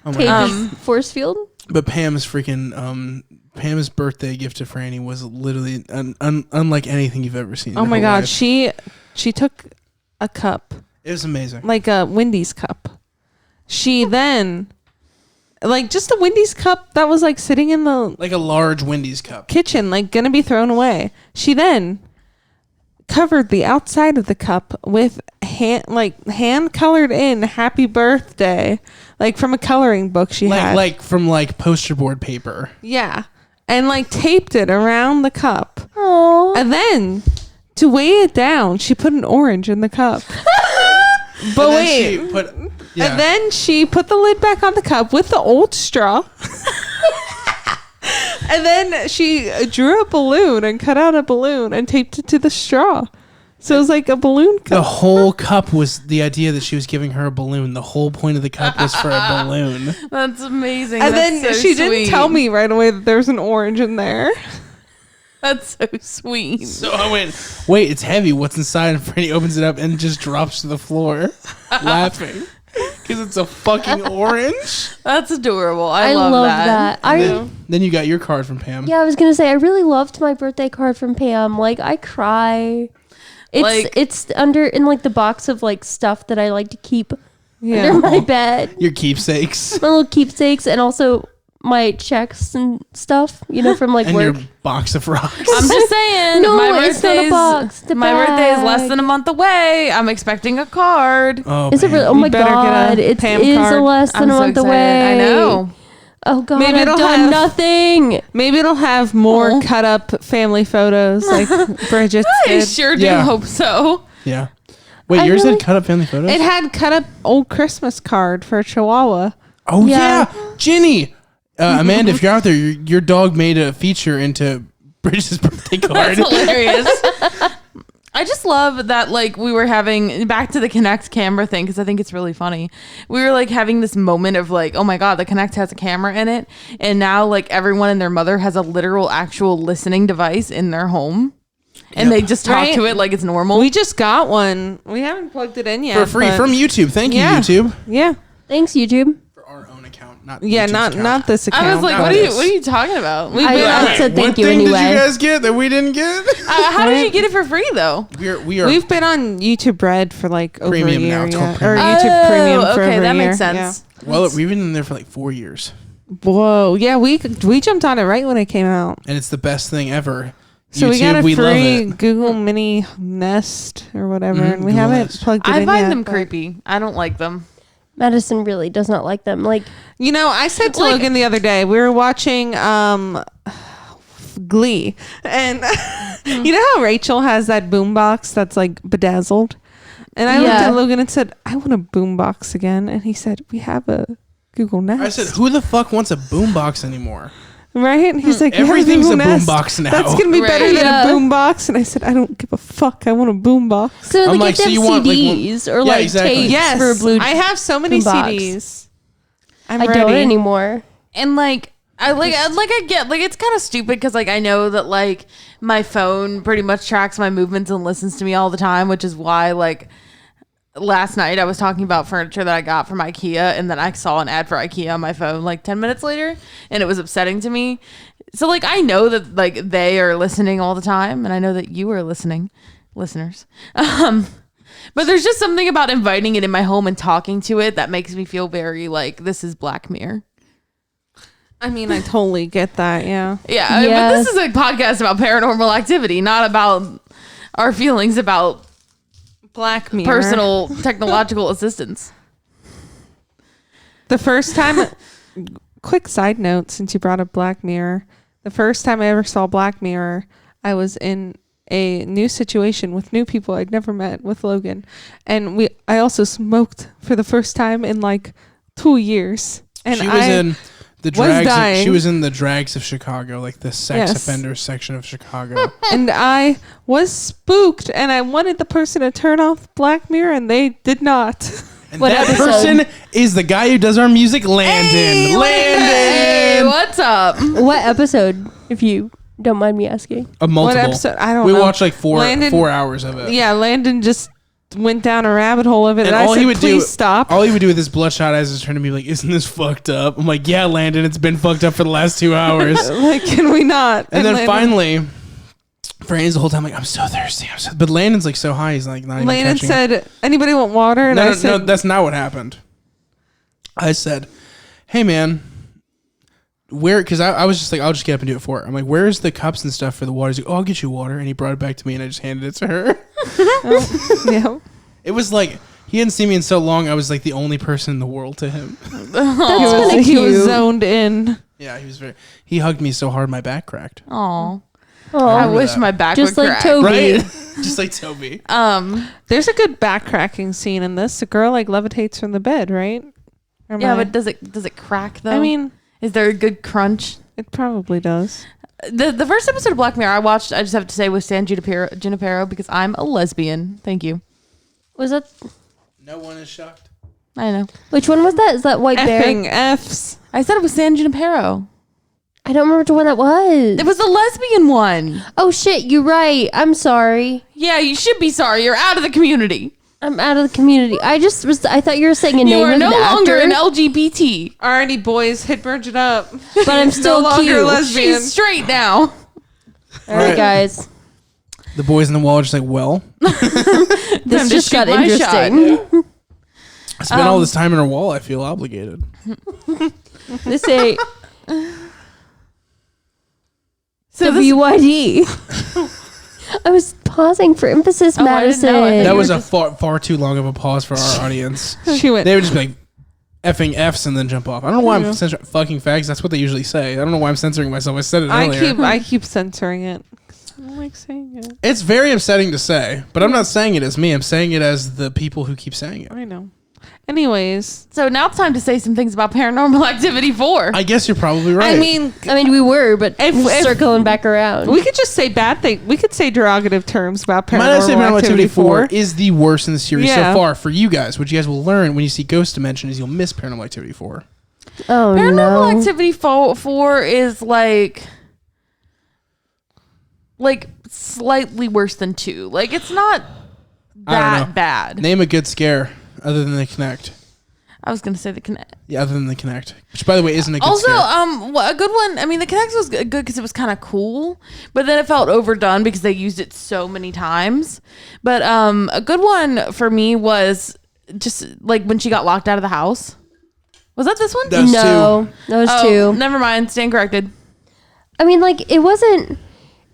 Speaker 1: Oh my
Speaker 2: Tape
Speaker 1: God.
Speaker 2: is force field.
Speaker 1: But Pam's freaking Pam's birthday gift to Franny was literally unlike anything you've ever seen.
Speaker 4: Oh my God. She took a cup,
Speaker 1: It was amazing.
Speaker 4: like a Wendy's cup. She then, like just a Wendy's cup that was like sitting in the
Speaker 1: Like a large Wendy's cup.
Speaker 4: kitchen, like gonna be thrown away. She then covered the outside of the cup with hand colored in happy birthday, like from a coloring book she had.
Speaker 1: Like from like poster board paper.
Speaker 4: Yeah. And like taped it around the cup.
Speaker 2: Oh.
Speaker 4: And then to weigh it down, she put an orange in the cup. But
Speaker 1: And then
Speaker 4: wait.
Speaker 1: she put, yeah.
Speaker 4: And then she put the lid back on the cup with the old straw. And then she drew a balloon and cut out a balloon and taped it to the straw. So it was like a balloon cup.
Speaker 1: The whole cup was the idea that she was giving her a balloon. The whole point of the cup was for a balloon.
Speaker 3: That's amazing.
Speaker 4: And
Speaker 3: That's
Speaker 4: then
Speaker 3: so
Speaker 4: she
Speaker 3: sweet.
Speaker 4: didn't tell me right away that there was an orange in there.
Speaker 3: That's so sweet.
Speaker 1: So I went, wait, it's heavy. What's inside? And Franny opens it up and just drops to the floor, laughing. Because it's a fucking orange.
Speaker 3: That's adorable. I
Speaker 2: love
Speaker 3: that.
Speaker 1: Then you got your card from Pam.
Speaker 2: Yeah, I was gonna say I really loved my birthday card from Pam. Like I cry. It's under in like the box of like stuff that I like to keep under my bed.
Speaker 1: Your keepsakes.
Speaker 2: My little keepsakes and also my checks and stuff, from like
Speaker 1: And
Speaker 2: work.
Speaker 1: your box of rocks.
Speaker 3: I'm just saying.
Speaker 2: No,
Speaker 3: my
Speaker 2: it's not a box. The
Speaker 3: my birthday is less
Speaker 2: bag.
Speaker 3: than a month away. I'm expecting a card.
Speaker 1: Oh,
Speaker 2: Is it really? Oh
Speaker 1: Pam.
Speaker 2: my
Speaker 4: better get a
Speaker 2: God! It
Speaker 4: Pam
Speaker 2: is
Speaker 4: card.
Speaker 2: less than
Speaker 3: I'm
Speaker 2: a
Speaker 3: so
Speaker 2: month
Speaker 3: excited.
Speaker 2: away.
Speaker 3: I know.
Speaker 2: Oh God!
Speaker 4: Maybe
Speaker 2: I've
Speaker 4: it'll
Speaker 2: done
Speaker 4: have-
Speaker 2: nothing.
Speaker 4: Maybe it'll have more
Speaker 3: Oh.
Speaker 4: cut up family photos like Bridget's
Speaker 3: I
Speaker 4: did.
Speaker 3: sure do
Speaker 1: Yeah.
Speaker 3: hope so.
Speaker 1: Yeah. Wait,
Speaker 2: I
Speaker 1: yours
Speaker 2: really-
Speaker 1: had cut up family photos?
Speaker 4: It had cut up old Christmas card for Chihuahua.
Speaker 1: Oh,
Speaker 2: Yeah.
Speaker 1: yeah. Ginny. Amanda, if you're out there, your dog made a feature into Bridget's birthday card.
Speaker 3: That's hilarious. I just love that, like, we were having, back to the Kinect camera thing, because I think it's really funny. We were, like, having this moment of, like, oh my God, the Kinect has a camera in it. And now, like, everyone and their mother has a literal, actual listening device in their home. And they just talk to it like it's normal.
Speaker 4: We just got one. We haven't plugged it in yet.
Speaker 1: For free from YouTube. Thank you, YouTube.
Speaker 4: Yeah.
Speaker 2: Thanks, YouTube.
Speaker 1: For our own account, not
Speaker 4: not this account.
Speaker 3: I was like, what are you talking about?
Speaker 2: I said thank you
Speaker 1: anyway. What thing
Speaker 2: anyway.
Speaker 1: did you guys get that we didn't get?
Speaker 3: How did you get it for free, though?
Speaker 4: We've been on YouTube Red for like over
Speaker 1: Premium
Speaker 4: a year.
Speaker 1: now. It's called
Speaker 4: Or
Speaker 1: Premium.
Speaker 4: YouTube Premium for
Speaker 3: okay,
Speaker 4: over
Speaker 3: that
Speaker 4: a
Speaker 3: makes
Speaker 4: year.
Speaker 3: sense.
Speaker 4: Yeah.
Speaker 1: Well, we've been in there for like 4 years.
Speaker 4: Whoa. Yeah, we jumped on it right when it came out.
Speaker 1: And it's the best thing ever.
Speaker 4: So
Speaker 1: YouTube,
Speaker 4: we got a
Speaker 1: love
Speaker 4: free
Speaker 1: it.
Speaker 4: Google Mini Nest or whatever, and we
Speaker 1: Google
Speaker 4: haven't
Speaker 1: Nest.
Speaker 4: plugged it in
Speaker 3: I
Speaker 4: yet.
Speaker 3: find them
Speaker 4: but-
Speaker 3: creepy. I don't like them.
Speaker 2: Madison really does not like them. Like,
Speaker 4: You know, I said to
Speaker 3: Like-
Speaker 4: Logan the other day, we were watching Glee, and you know how Rachel has that boombox that's like bedazzled, and I looked
Speaker 2: Yeah.
Speaker 4: at Logan and said, "I want a boombox again," and he said, "We have a Google Nest."
Speaker 1: I said, who the fuck wants a boombox anymore?
Speaker 4: right? And he's like, "We have
Speaker 1: Everything's
Speaker 4: Google
Speaker 1: a
Speaker 4: Nest.
Speaker 1: boombox now.
Speaker 4: That's gonna be better
Speaker 3: Right.
Speaker 4: than
Speaker 2: Yeah.
Speaker 4: a boombox." And I said, "I don't give a fuck. I want a boombox."
Speaker 2: so
Speaker 1: I'm
Speaker 2: like,
Speaker 1: like,
Speaker 2: if they
Speaker 1: so
Speaker 2: have
Speaker 1: you want, like,
Speaker 2: CDs or
Speaker 1: Yeah,
Speaker 2: like
Speaker 1: exactly.
Speaker 2: tapes
Speaker 4: Yes,
Speaker 2: for Blue.
Speaker 4: I have so many
Speaker 2: boombox.
Speaker 4: CDs. I'm
Speaker 2: I
Speaker 4: ready.
Speaker 2: don't anymore.
Speaker 3: And like I get like it's kind of stupid because like I know that like my phone pretty much tracks my movements and listens to me all the time, which is why like last night I was talking about furniture that I got from IKEA, and then I saw an ad for IKEA on my phone like 10 minutes later, and it was upsetting to me. So like I know that like they are listening all the time, and I know that you are listening, listeners. But there's just something about inviting it in my home and talking to it that makes me feel very like this is Black Mirror.
Speaker 4: I mean, I totally get that. Yeah.
Speaker 3: Yeah,
Speaker 2: Yes.
Speaker 3: but this is a podcast about paranormal activity, not about our feelings about
Speaker 4: Black Mirror.
Speaker 3: personal technological assistance.
Speaker 4: The first time, quick side note, since you brought up Black Mirror, the first time I ever saw Black Mirror, I was in a new situation with new people I'd never met with Logan, and I also smoked for the first time in like 2 years. And
Speaker 1: She was in the drags.
Speaker 4: dying.
Speaker 1: She was in the drags of Chicago, like the sex
Speaker 4: Yes.
Speaker 1: offenders section of Chicago.
Speaker 4: and I was spooked, and I wanted the person to turn off Black Mirror, and they did not.
Speaker 1: And
Speaker 2: What
Speaker 1: that
Speaker 2: episode?
Speaker 1: person is the guy who does our music, Landon.
Speaker 3: Hey,
Speaker 1: Landon.
Speaker 3: what's up?
Speaker 2: What episode, if you don't mind me asking?
Speaker 1: A multiple.
Speaker 4: What episode? I don't
Speaker 1: We
Speaker 4: know.
Speaker 1: watched like
Speaker 4: Landon-
Speaker 1: 4 hours of it.
Speaker 4: Yeah, Landon just went down a rabbit hole of it,
Speaker 1: And
Speaker 4: and I
Speaker 1: all
Speaker 4: said,
Speaker 1: he would
Speaker 4: "Please
Speaker 1: do,
Speaker 4: stop."
Speaker 1: all he would do with his bloodshot eyes is turn to me like, "Isn't this fucked up?" I'm like, "Yeah, Landon, it's been fucked up for the last 2 hours."
Speaker 4: Like, can we not?
Speaker 1: And then
Speaker 4: Landon-
Speaker 1: finally, Franny's the whole time like, "I'm so thirsty." But Landon's like so high, he's like not even
Speaker 4: Landon
Speaker 1: catching.
Speaker 4: said, "Anybody want water?" And
Speaker 1: No,
Speaker 4: I
Speaker 1: no,
Speaker 4: said,
Speaker 1: no, that's not what happened. I said, "Hey, man, where?" Because I was just like, "I'll just get up and do it for her." I'm like, "Where's the cups and stuff for the water?" He's like, "Oh, I'll get you water." And he brought it back to me, and I just handed it to her.
Speaker 4: "Yeah."
Speaker 1: It was like he hadn't seen me in so long. I was like the only person in the world to him.
Speaker 4: He was zoned in.
Speaker 1: Yeah, he hugged me so hard my back cracked.
Speaker 3: Aw. I
Speaker 1: remember
Speaker 3: wish
Speaker 1: that.
Speaker 3: my back
Speaker 2: Just
Speaker 3: would
Speaker 2: like
Speaker 3: crack.
Speaker 2: Toby.
Speaker 1: Right? Just like Toby.
Speaker 4: There's a good back cracking scene in this. The girl like levitates from the bed, right? Or am
Speaker 3: Yeah,
Speaker 4: I-
Speaker 3: but does it crack though?
Speaker 4: I mean,
Speaker 3: is there a good crunch?
Speaker 4: it probably does.
Speaker 3: The first episode of Black Mirror I watched, I just have to say, was San Junipero because I'm a lesbian. Thank you.
Speaker 2: Was that?
Speaker 1: No one is shocked.
Speaker 3: I know.
Speaker 2: Which one was that? Is that White Bear?
Speaker 4: Effing F's.
Speaker 3: I said it was San Junipero.
Speaker 2: I don't remember which one that was.
Speaker 3: It was the lesbian one.
Speaker 2: Oh shit! You're right. I'm sorry.
Speaker 3: Yeah, you should be sorry. You're out of the community.
Speaker 2: I'm out of the community. I thought you were saying a
Speaker 3: You
Speaker 2: name
Speaker 3: are
Speaker 2: of
Speaker 3: no
Speaker 2: an
Speaker 3: longer
Speaker 2: actor,
Speaker 3: an LGBT.
Speaker 4: Alrighty, boys, hit Bridget up.
Speaker 2: but I'm still
Speaker 4: no longer
Speaker 2: cute.
Speaker 4: lesbian.
Speaker 3: She's straight now.
Speaker 2: All right, guys.
Speaker 1: The boys in the wall are just like, well,
Speaker 2: This
Speaker 3: Time to
Speaker 2: just got
Speaker 3: shoot my shot.
Speaker 2: interesting.
Speaker 1: I spent all this time in her wall. I feel obligated.
Speaker 2: This ain't
Speaker 3: So this,
Speaker 2: WYD. I was pausing for emphasis,
Speaker 3: Oh, I didn't
Speaker 2: Madison.
Speaker 3: know. I thought
Speaker 1: That
Speaker 3: you
Speaker 1: was
Speaker 3: were
Speaker 1: a far too long of a pause for our audience.
Speaker 4: She went.
Speaker 1: They would just be like, effing F's and then jump off. I don't know why I'm censoring fucking fags. That's what they usually say. I don't know why I'm censoring myself. I said it earlier.
Speaker 4: I keep censoring it. I don't like saying it.
Speaker 1: It's very upsetting to say, but I'm not saying it as me. I'm saying it as the people who keep saying it.
Speaker 4: I know. Anyways,
Speaker 3: So now it's time to say some things about Paranormal Activity 4.
Speaker 1: I guess you're probably right.
Speaker 4: I mean,
Speaker 2: we were, but
Speaker 4: if
Speaker 2: circling back around.
Speaker 4: we could just say bad things. We could say derogative terms about
Speaker 1: Might I say
Speaker 4: Paranormal Activity 4.
Speaker 1: is the worst in the series
Speaker 4: Yeah.
Speaker 1: so far for you guys. What you guys will learn when you see Ghost Dimension is you'll miss Paranormal Activity 4.
Speaker 2: Oh,
Speaker 3: Paranormal
Speaker 2: no.
Speaker 3: Activity 4 is like slightly worse than 2. Like, it's not
Speaker 1: I don't know.
Speaker 3: that bad.
Speaker 1: Name a good scare other than the Connect.
Speaker 3: I was gonna say the Connect.
Speaker 1: Yeah, other than the Connect, which by the way isn't a good
Speaker 3: Also,
Speaker 1: scare.
Speaker 3: a good one. I mean, the Connect was good because it was kind of cool, but then it felt overdone because they used it so many times. But a good one for me was just like when she got locked out of the house. Was that this one?
Speaker 1: That was
Speaker 2: No, that was two.
Speaker 3: Never mind. Stand corrected.
Speaker 2: I mean, like, it wasn't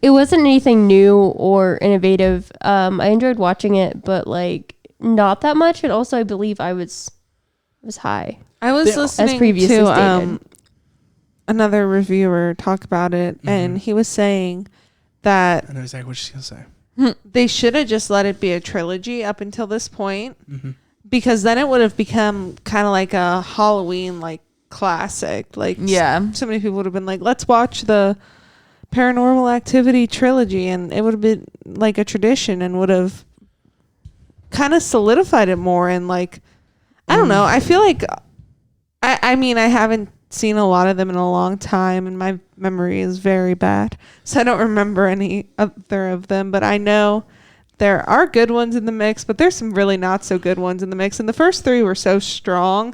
Speaker 2: anything new or innovative. I enjoyed watching it, but like not that much. And also, I believe I was high.
Speaker 4: I was listening
Speaker 2: previously
Speaker 4: to
Speaker 2: stated.
Speaker 4: another reviewer talk about it, and he was saying that
Speaker 1: I know exactly what she's gonna say.
Speaker 4: they should have just let it be a trilogy up until this point, because then it would have become kind of like a Halloween like classic. Like,
Speaker 3: Yeah.
Speaker 4: so many people would have been like, let's watch the Paranormal Activity trilogy, and it would have been like a tradition and would have kind of solidified it more. And like, I don't know, I feel like I mean, I haven't seen a lot of them in a long time, and my memory is very bad, so I don't remember any other of them, but I know there are good ones in the mix, but there's some really not so good ones in the mix, and the first 3 were so strong.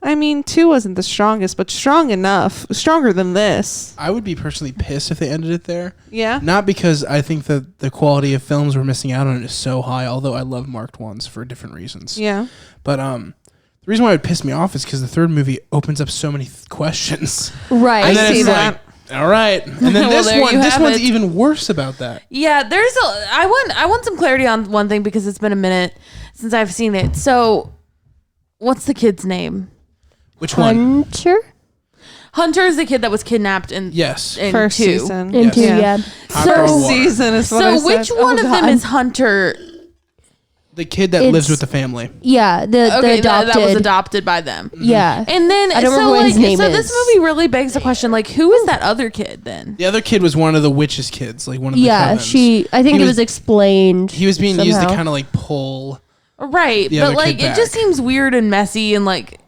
Speaker 4: I mean, 2 wasn't the strongest, but strong enough, stronger than this.
Speaker 1: I would be personally pissed if they ended it there.
Speaker 4: Yeah.
Speaker 1: Not because I think that the quality of films we're missing out on is so high, although I love marked ones for different reasons.
Speaker 4: Yeah.
Speaker 1: But the reason why it would piss me off is because the third movie opens up so many questions.
Speaker 2: Right.
Speaker 1: And then
Speaker 4: see
Speaker 1: it's
Speaker 4: that.
Speaker 1: like, all right. And then
Speaker 3: Well,
Speaker 1: this
Speaker 3: there you
Speaker 1: one's
Speaker 3: have it.
Speaker 1: even worse about that.
Speaker 3: Yeah, I want some clarity on one thing because it's been a minute since I've seen it. So, what's the kid's name?
Speaker 1: Which one?
Speaker 3: Hunter is the kid that was kidnapped in
Speaker 1: Yes.
Speaker 3: in
Speaker 4: First
Speaker 3: 2.
Speaker 4: season.
Speaker 2: In
Speaker 1: Yes.
Speaker 2: 2, yeah.
Speaker 1: Hot girl
Speaker 3: So,
Speaker 1: water.
Speaker 4: Season is what I
Speaker 3: so
Speaker 4: said.
Speaker 3: which one of them
Speaker 4: God.
Speaker 3: is Hunter?
Speaker 1: The kid that lives with the family.
Speaker 2: Yeah, the
Speaker 3: Okay,
Speaker 2: adopted.
Speaker 3: that was adopted by them.
Speaker 2: Yeah.
Speaker 3: And then
Speaker 2: I don't
Speaker 3: so
Speaker 2: remember what his name
Speaker 3: so
Speaker 2: is.
Speaker 3: this movie really begs the question, like, who is that other kid then?
Speaker 1: The other kid was one of the witch's kids, like one of the
Speaker 2: Yeah,
Speaker 1: covens.
Speaker 2: I think
Speaker 1: He
Speaker 2: it
Speaker 1: was-
Speaker 2: was explained.
Speaker 1: He was being used to
Speaker 2: somehow.
Speaker 1: kind of like pull.
Speaker 3: Right,
Speaker 1: The
Speaker 3: but
Speaker 1: other
Speaker 3: like
Speaker 1: kid
Speaker 3: it just
Speaker 1: back.
Speaker 3: seems weird and messy and like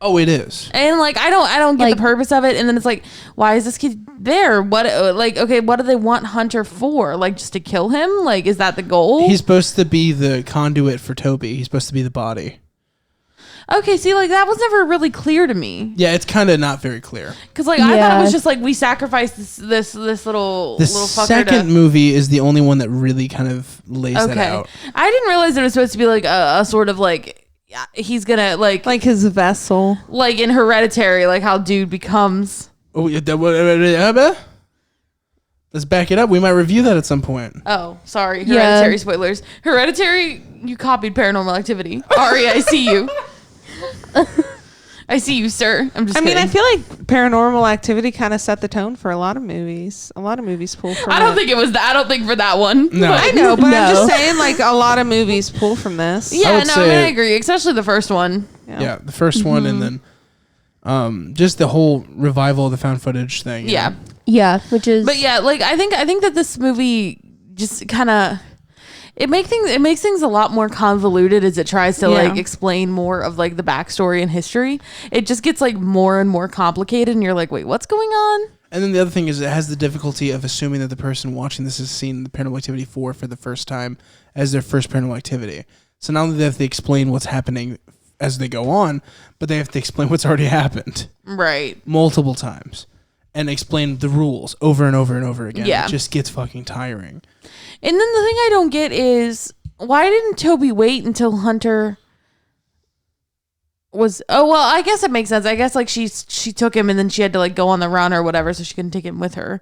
Speaker 1: Oh, it is.
Speaker 3: and like I don't get
Speaker 2: Like-
Speaker 3: the purpose of it. And then it's like, why is this kid there? What like okay, what do they want Hunter for? Like just to kill him? Like is that the goal?
Speaker 1: He's supposed to be the conduit for Toby. He's supposed to be the body.
Speaker 3: Okay, see, like that was never really clear to me
Speaker 1: Yeah, it's kind of not very clear.
Speaker 3: because like I thought
Speaker 2: Yeah.
Speaker 3: it was just like we sacrificed this little
Speaker 1: The
Speaker 3: fucker
Speaker 1: second
Speaker 3: to.
Speaker 1: movie is the only one that really kind of lays that
Speaker 3: Okay,
Speaker 1: out.
Speaker 3: I didn't realize it was supposed to be like a sort of like he's gonna like
Speaker 4: his vessel.
Speaker 3: in Hereditary, like how dude becomes.
Speaker 1: Oh, let's back it up. We might review that at some point.
Speaker 3: Oh, sorry.
Speaker 2: Yeah.
Speaker 3: Hereditary spoilers. Hereditary, you copied Paranormal Activity. Ari, I see you. I see you, sir. I'm just
Speaker 4: I mean,
Speaker 3: kidding.
Speaker 4: I feel like Paranormal Activity kind of set the tone for a lot of movies. A lot of movies pull from
Speaker 3: I don't
Speaker 4: it.
Speaker 3: think it was that. I don't think for that one.
Speaker 1: No.
Speaker 3: But-
Speaker 4: I know, but I'm
Speaker 2: No.
Speaker 4: just saying, like, a lot of movies pull from this.
Speaker 3: Yeah,
Speaker 1: would
Speaker 3: no, I
Speaker 1: say-
Speaker 3: mean, I agree. Especially the first one.
Speaker 1: Yeah, the first one, and then just the whole revival of the found footage thing. you
Speaker 3: Yeah.
Speaker 1: know?
Speaker 2: Yeah, which is.
Speaker 3: But yeah, like I think that this movie just kind of it makes things a lot more convoluted as it tries to like
Speaker 4: Yeah.
Speaker 3: explain more of like the backstory and history. It just gets like more and more complicated, and you're like, wait, what's going on?
Speaker 1: And then the other thing is it has the difficulty of assuming that the person watching this has seen the Paranormal Activity 4 for the first time as their first Paranormal Activity. So not only do they have to explain what's happening as they go on, but they have to explain what's already happened
Speaker 3: Right.
Speaker 1: multiple times and explain the rules over and over and over again.
Speaker 3: Yeah.
Speaker 1: It just gets fucking tiring.
Speaker 3: And then the thing I don't get is why didn't Toby wait until Hunter was? Oh well, I guess it makes sense. I guess like she took him and then she had to like go on the run or whatever, so she couldn't take him with her.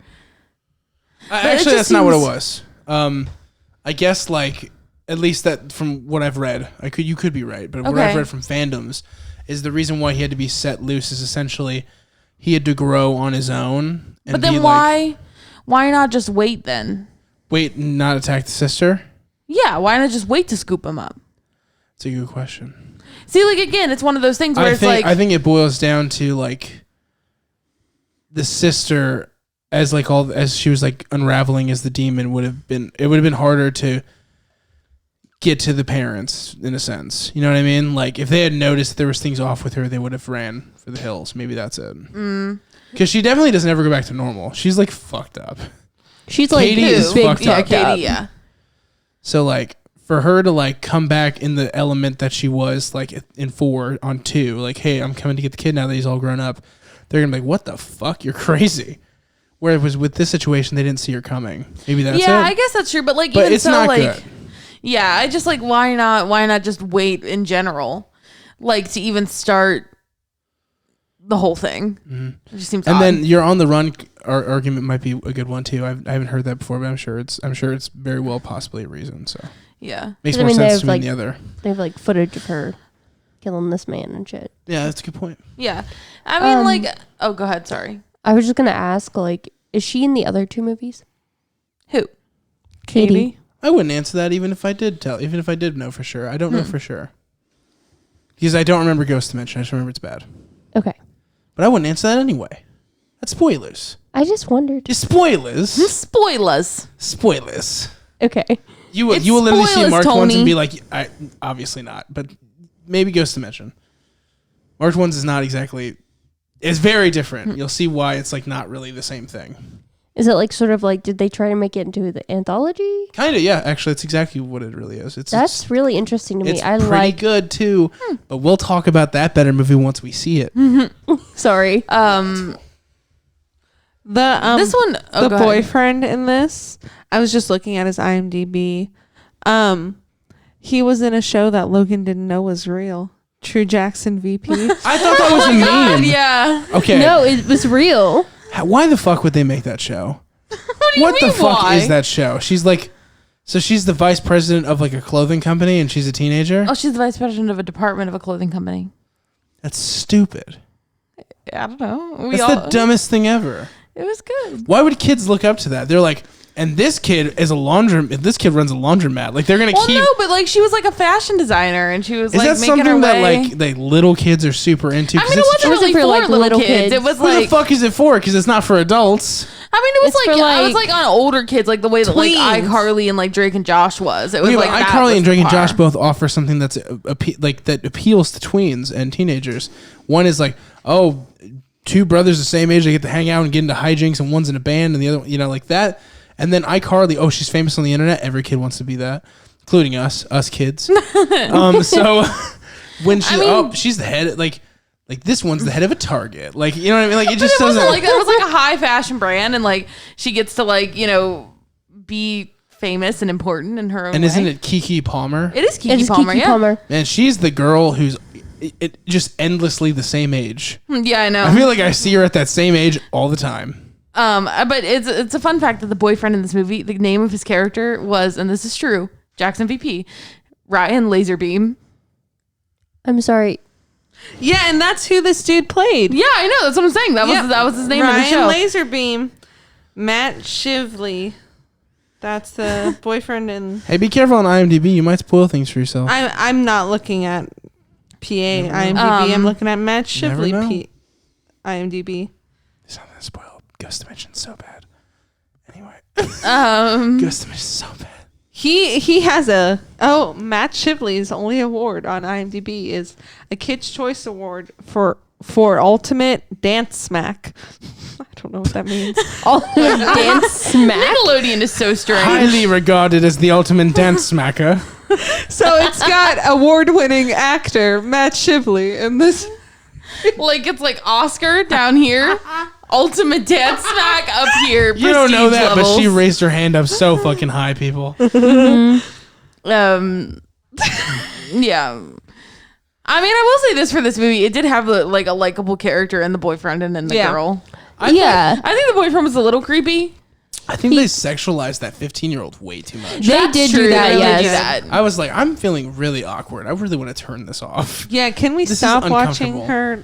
Speaker 3: But it
Speaker 1: Actually,
Speaker 3: just
Speaker 1: that's not what it
Speaker 3: seems-
Speaker 1: was. I guess like at least that from what I've read, you could be right, but what
Speaker 3: Okay.
Speaker 1: I've read from fandoms is the reason why he had to be set loose is essentially he had to grow on his own. And
Speaker 3: But then
Speaker 1: be like,
Speaker 3: why not just wait then?
Speaker 1: wait, not attack the sister?
Speaker 3: Yeah, why not just wait to scoop him up?
Speaker 1: It's a good question.
Speaker 3: See, like, again, it's one of those things where
Speaker 1: I think it boils down to like the sister as like as she was like unraveling as the demon it would have been harder to get to the parents in a sense. You know what I mean? Like if they had noticed there was things off with her, they would have ran for the hills. Maybe that's it. Because she definitely doesn't ever go back to normal. She's like fucked up.
Speaker 2: She's like
Speaker 1: Katie is fucked up.
Speaker 3: Katie, yeah.
Speaker 1: So like for her to like come back in the element that she was like in 4 on 2, like, hey, I'm coming to get the kid now that he's all grown up. They're gonna be like, what the fuck? You're crazy. Whereas with this situation, they didn't see her coming. Maybe that's it.
Speaker 3: Yeah, I guess that's true. But like,
Speaker 1: but
Speaker 3: even
Speaker 1: it's
Speaker 3: so,
Speaker 1: not
Speaker 3: like,
Speaker 1: good.
Speaker 3: Yeah, I just like why not just wait in general, like to even start the whole thing. It just seems.
Speaker 1: And
Speaker 3: odd.
Speaker 1: then you're on the run argument might be a good one too. I haven't heard that before, but I'm sure it's very well possibly a reason. So
Speaker 3: yeah,
Speaker 1: makes more sense to me than the other.
Speaker 2: They have like footage of her killing this man and shit.
Speaker 1: Yeah, that's a good point.
Speaker 3: Yeah, I mean, like, oh, go ahead. Sorry.
Speaker 2: I was just gonna ask, like, is she in the other 2 movies?
Speaker 3: Who?
Speaker 2: Katie.
Speaker 1: I wouldn't answer that even if I did know for sure. I don't know for sure. Because I don't remember Ghost Dimension. I just remember it's bad.
Speaker 2: Okay.
Speaker 1: But I wouldn't answer that anyway. That's spoilers.
Speaker 2: I just wondered.
Speaker 1: Just spoilers.
Speaker 3: Spoilers.
Speaker 1: Spoilers.
Speaker 2: Okay.
Speaker 1: You will literally see marked ones and be like, obviously not, but maybe Ghost Dimension. Marked ones is not exactly. It's very different. You'll see why it's like not really the same thing.
Speaker 2: Is it like sort of like, did they try to make it into the anthology?
Speaker 1: Kind of, yeah. Actually, it's exactly what it really is.
Speaker 2: That's really interesting to me.
Speaker 1: It's pretty good too, but we'll talk about that better movie once we see it.
Speaker 2: Sorry.
Speaker 3: This one.
Speaker 4: The boyfriend in this. I was just looking at his IMDb. He was in a show that Logan didn't know was real. True Jackson VP.
Speaker 1: I thought that was a meme.
Speaker 3: Yeah.
Speaker 1: Okay.
Speaker 2: No, it was real.
Speaker 1: Why the fuck would they make that show?
Speaker 3: What
Speaker 1: the fuck is that show? She's like, so she's the vice president of like a clothing company and she's a teenager?
Speaker 3: Oh, she's the vice president of a department of a clothing company.
Speaker 1: That's stupid.
Speaker 3: I don't know.
Speaker 1: That's the dumbest thing ever.
Speaker 3: It was good.
Speaker 1: Why would kids look up to that? They're like, and this kid is this kid runs a laundromat. Like they're gonna keep.
Speaker 3: No, but like she was like a fashion designer and she was
Speaker 1: is
Speaker 3: like
Speaker 1: that
Speaker 3: making her
Speaker 1: something that
Speaker 3: way.
Speaker 1: like little kids are super into?
Speaker 3: I mean, it wasn't really for like little kids. It was
Speaker 1: who
Speaker 3: like,
Speaker 1: the fuck is it for? Because it's not for adults.
Speaker 3: I mean, it was
Speaker 2: It's
Speaker 3: like,
Speaker 2: for,
Speaker 3: I was like on older kids, like the way that like
Speaker 4: tweens.
Speaker 3: iCarly and like Drake and Josh was. It was like that
Speaker 1: iCarly
Speaker 3: was
Speaker 1: and Drake and
Speaker 3: the
Speaker 1: Josh
Speaker 3: bar.
Speaker 1: both offer something that's that appeals to tweens and teenagers. One is like, oh, 2 brothers the same age, they get to hang out and get into hijinks, and one's in a band, and the other, like that. And then iCarly, oh, she's famous on the internet. Every kid wants to be that, including us kids. So when she's the head, like this one's the head of a Target. Like, you know what I mean? Like it just doesn't
Speaker 3: like that was like a high fashion brand, and like she gets to like be famous and important in her own
Speaker 1: And
Speaker 3: way.
Speaker 1: isn't it Keke Palmer?
Speaker 3: It is Keke Palmer.
Speaker 2: Keke Palmer.
Speaker 1: And she's the girl who's just endlessly the same age.
Speaker 3: Yeah, I know.
Speaker 1: I feel like I see her at that same age all the time.
Speaker 3: But it's a fun fact that the boyfriend in this movie, the name of his character was, and this is true, Jackson VP, Ryan Laserbeam.
Speaker 2: I'm sorry.
Speaker 4: Yeah, and that's who this dude played.
Speaker 3: Yeah, I know. That's what I'm saying. That was his name in the show.
Speaker 4: Ryan Laserbeam. Matt Shively. That's the boyfriend in...
Speaker 1: Hey, be careful on IMDb. You might spoil things for yourself.
Speaker 4: I'm not looking at PA IMDb. I'm looking at Matt Shively IMDb.
Speaker 1: It's not gonna spoil Ghost Dimension so bad. Anyway, Ghost Dimension so bad.
Speaker 4: He has Matt Shively's only award on IMDb is a Kids' Choice Award for Ultimate Dance Smack. I don't know what that means.
Speaker 2: Ultimate Dance Smack.
Speaker 3: Nickelodeon is so strange.
Speaker 1: Highly regarded as the ultimate dance smacker.
Speaker 4: So it's got award-winning actor Matt Shively in this.
Speaker 3: Like it's like Oscar down here, ultimate dance smack up here.
Speaker 1: You don't know that,
Speaker 3: levels.
Speaker 1: but she raised her hand up so fucking high, people.
Speaker 3: Yeah. I mean, I will say this for this movie. It did have like a likable character in the boyfriend and then the girl.
Speaker 2: I
Speaker 3: think the boyfriend was a little creepy.
Speaker 1: I think they sexualized that 15-year-old way too much.
Speaker 2: They did do that, yes.
Speaker 1: I was like, I'm feeling really awkward. I really want to turn this off.
Speaker 4: Yeah, can we
Speaker 1: This is
Speaker 4: stop watching
Speaker 1: uncomfortable.
Speaker 4: her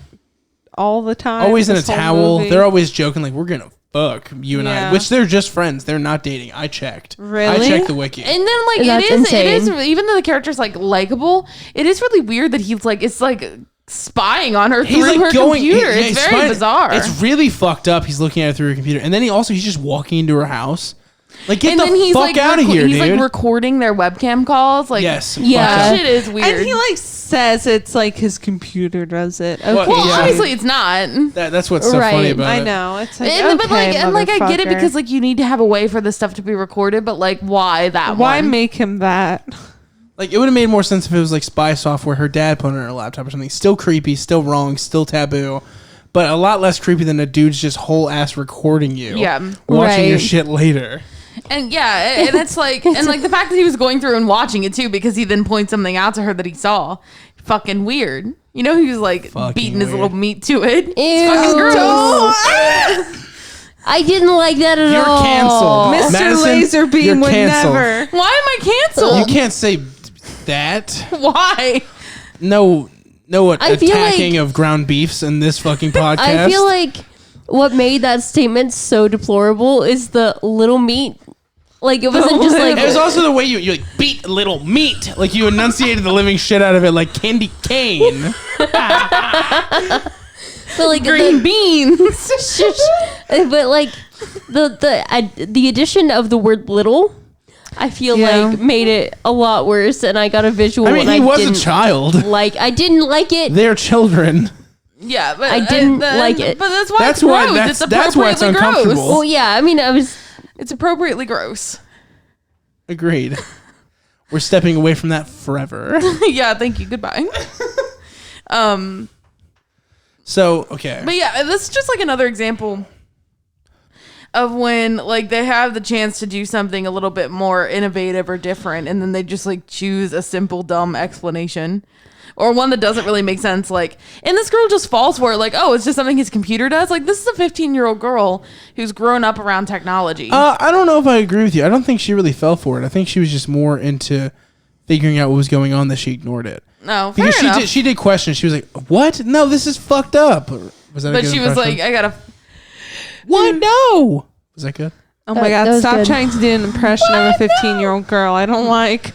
Speaker 4: all the time?
Speaker 1: Always in a
Speaker 4: this whole
Speaker 1: towel.
Speaker 4: movie?
Speaker 1: They're always joking like, we're going to fuck you and
Speaker 4: Yeah.
Speaker 1: I, which they're just friends. They're not dating. I checked.
Speaker 4: Really?
Speaker 1: I checked the wiki.
Speaker 3: And then like
Speaker 2: That's
Speaker 3: it is
Speaker 2: insane.
Speaker 3: even though the character's like likable, it is really weird that he's like it's like spying on her through her computer. It's very
Speaker 1: spying-
Speaker 3: bizarre.
Speaker 1: It's really fucked up. He's looking at her through her computer, and then he's just walking into her house. Like, get
Speaker 3: and
Speaker 1: the
Speaker 3: then he's
Speaker 1: fuck
Speaker 3: like
Speaker 1: out of here,
Speaker 3: he's
Speaker 1: dude.
Speaker 3: like recording their webcam calls. Like
Speaker 1: Yes.
Speaker 2: Yeah.
Speaker 3: that
Speaker 1: fucked
Speaker 3: shit is weird.
Speaker 4: And he like says it's like his computer does it. Okay.
Speaker 1: Well,
Speaker 3: well,
Speaker 1: yeah.
Speaker 3: obviously it's not.
Speaker 1: That's what's so
Speaker 2: Right.
Speaker 1: funny about
Speaker 4: I
Speaker 1: it.
Speaker 4: know. It's like,
Speaker 3: And, but like,
Speaker 4: okay,
Speaker 3: and like, I get it
Speaker 4: motherfucker.
Speaker 3: because like you need to have a way for this stuff to be recorded. But like, why that?
Speaker 4: Why
Speaker 3: one?
Speaker 4: make him that?
Speaker 1: Like, it would have made more sense if it was like spy software her dad put on her laptop or something. Still creepy, still wrong, still taboo, but a lot less creepy than a dude's just whole ass recording you.
Speaker 3: Yeah.
Speaker 1: Watching your
Speaker 2: Right.
Speaker 1: shit later.
Speaker 3: And yeah, and it's like, and like the fact that he was going through and watching it too, because he then points something out to her that he saw. Fucking weird. You know, he was like
Speaker 1: Fucking
Speaker 3: beating his
Speaker 1: weird.
Speaker 3: little meat to it.
Speaker 2: Ew.
Speaker 3: It's fucking gross.
Speaker 2: I didn't like that at
Speaker 1: You're
Speaker 2: all.
Speaker 1: canceled.
Speaker 4: Mr.
Speaker 1: Madison,
Speaker 4: Laserbeam
Speaker 1: you're
Speaker 4: would
Speaker 1: canceled.
Speaker 4: never.
Speaker 3: Why am I canceled?
Speaker 1: You can't say that.
Speaker 3: Why?
Speaker 1: No
Speaker 2: I feel
Speaker 1: attacking
Speaker 2: like-
Speaker 1: of ground beefs in this fucking podcast.
Speaker 2: I feel like what made that statement so deplorable is the little meat. Like, it wasn't just like...
Speaker 1: it was also the way you like beat little meat. Like, you enunciated the living shit out of it like candy cane.
Speaker 2: but like
Speaker 3: Green beans.
Speaker 2: but like the addition of the word little, I feel
Speaker 4: Yeah.
Speaker 2: like made it a lot worse, and I got a visual.
Speaker 1: I mean,
Speaker 2: and
Speaker 1: he was a
Speaker 2: didn't
Speaker 1: child.
Speaker 2: I didn't like it.
Speaker 1: They're children.
Speaker 3: Yeah, but
Speaker 2: I didn't like it.
Speaker 3: But that's why
Speaker 1: That's
Speaker 3: it's
Speaker 1: why-
Speaker 3: gross.
Speaker 1: that's-
Speaker 3: It's
Speaker 1: that's why it's
Speaker 3: appropriately gross.
Speaker 1: uncomfortable.
Speaker 2: Well, yeah, I mean,
Speaker 3: It's appropriately gross.
Speaker 1: Agreed. We're stepping away from that forever.
Speaker 3: Yeah, thank you. Goodbye.
Speaker 1: So, okay.
Speaker 3: But yeah, this is just like another example of when like they have the chance to do something a little bit more innovative or different, and then they just like choose a simple dumb explanation or one that doesn't really make sense. Like, and this girl just falls for it. Like, oh, it's just something his computer does. Like, this is a 15-year-old girl who's grown up around technology.
Speaker 1: I don't know if I agree with you. I don't think she really fell for it. I think she was just more into figuring out what was going on that she ignored it.
Speaker 3: No, fair
Speaker 1: Because
Speaker 3: enough.
Speaker 1: she did question. She was like, "What? No, this is fucked up." Or was that? A
Speaker 3: But
Speaker 1: good
Speaker 3: she was
Speaker 1: impression?
Speaker 3: like, I gotta.
Speaker 1: "What? No." Was that good?
Speaker 4: Oh my
Speaker 2: That
Speaker 4: god!
Speaker 2: was
Speaker 4: Stop
Speaker 2: good.
Speaker 4: trying to do an impression of a 15-year-old girl. I don't like.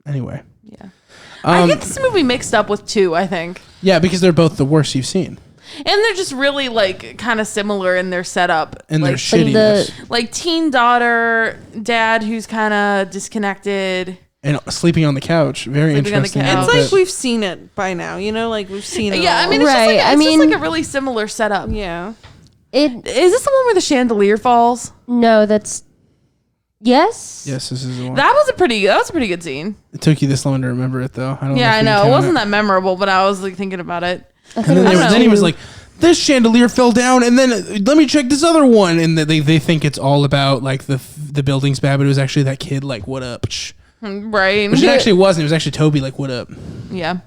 Speaker 1: Anyway,
Speaker 3: Yeah. I get this movie mixed up with two, I think.
Speaker 1: yeah, because they're both the worst you've seen,
Speaker 3: And they're just really like kind of similar in their setup.
Speaker 1: and their
Speaker 3: like,
Speaker 1: shittiness,
Speaker 3: like teen daughter, dad who's kind of disconnected.
Speaker 1: and sleeping on the couch. Very
Speaker 3: Sleeping on the
Speaker 1: interesting.
Speaker 3: couch.
Speaker 4: It's
Speaker 1: bit.
Speaker 4: like we've seen it by now. You know, like we've seen it.
Speaker 3: Yeah, I
Speaker 4: all.
Speaker 3: mean, it's
Speaker 2: Right,
Speaker 3: just like,
Speaker 2: I
Speaker 3: it's just
Speaker 2: mean-
Speaker 3: like a really similar setup.
Speaker 4: yeah.
Speaker 2: it.
Speaker 3: Is this the one where the chandelier falls?
Speaker 2: No, that's yes.
Speaker 1: Yes, this is the one.
Speaker 3: That was a pretty good scene.
Speaker 1: It took you this long to remember it, though. I don't.
Speaker 3: Yeah,
Speaker 1: know if
Speaker 3: I
Speaker 1: you
Speaker 3: know.
Speaker 1: can
Speaker 3: It
Speaker 1: count
Speaker 3: wasn't that memorable, but I was like thinking about it.
Speaker 2: I
Speaker 1: And
Speaker 2: thought
Speaker 1: then,
Speaker 2: it
Speaker 1: they
Speaker 2: was
Speaker 1: were- then he was
Speaker 2: two.
Speaker 1: like, "This chandelier fell down," and then let me check this other one. And they think it's all about like the building's bad, but it was actually that kid like, "What up?" Shh.
Speaker 3: Right.
Speaker 1: Which it actually wasn't. It was actually Toby like, "What up?"
Speaker 3: Yeah.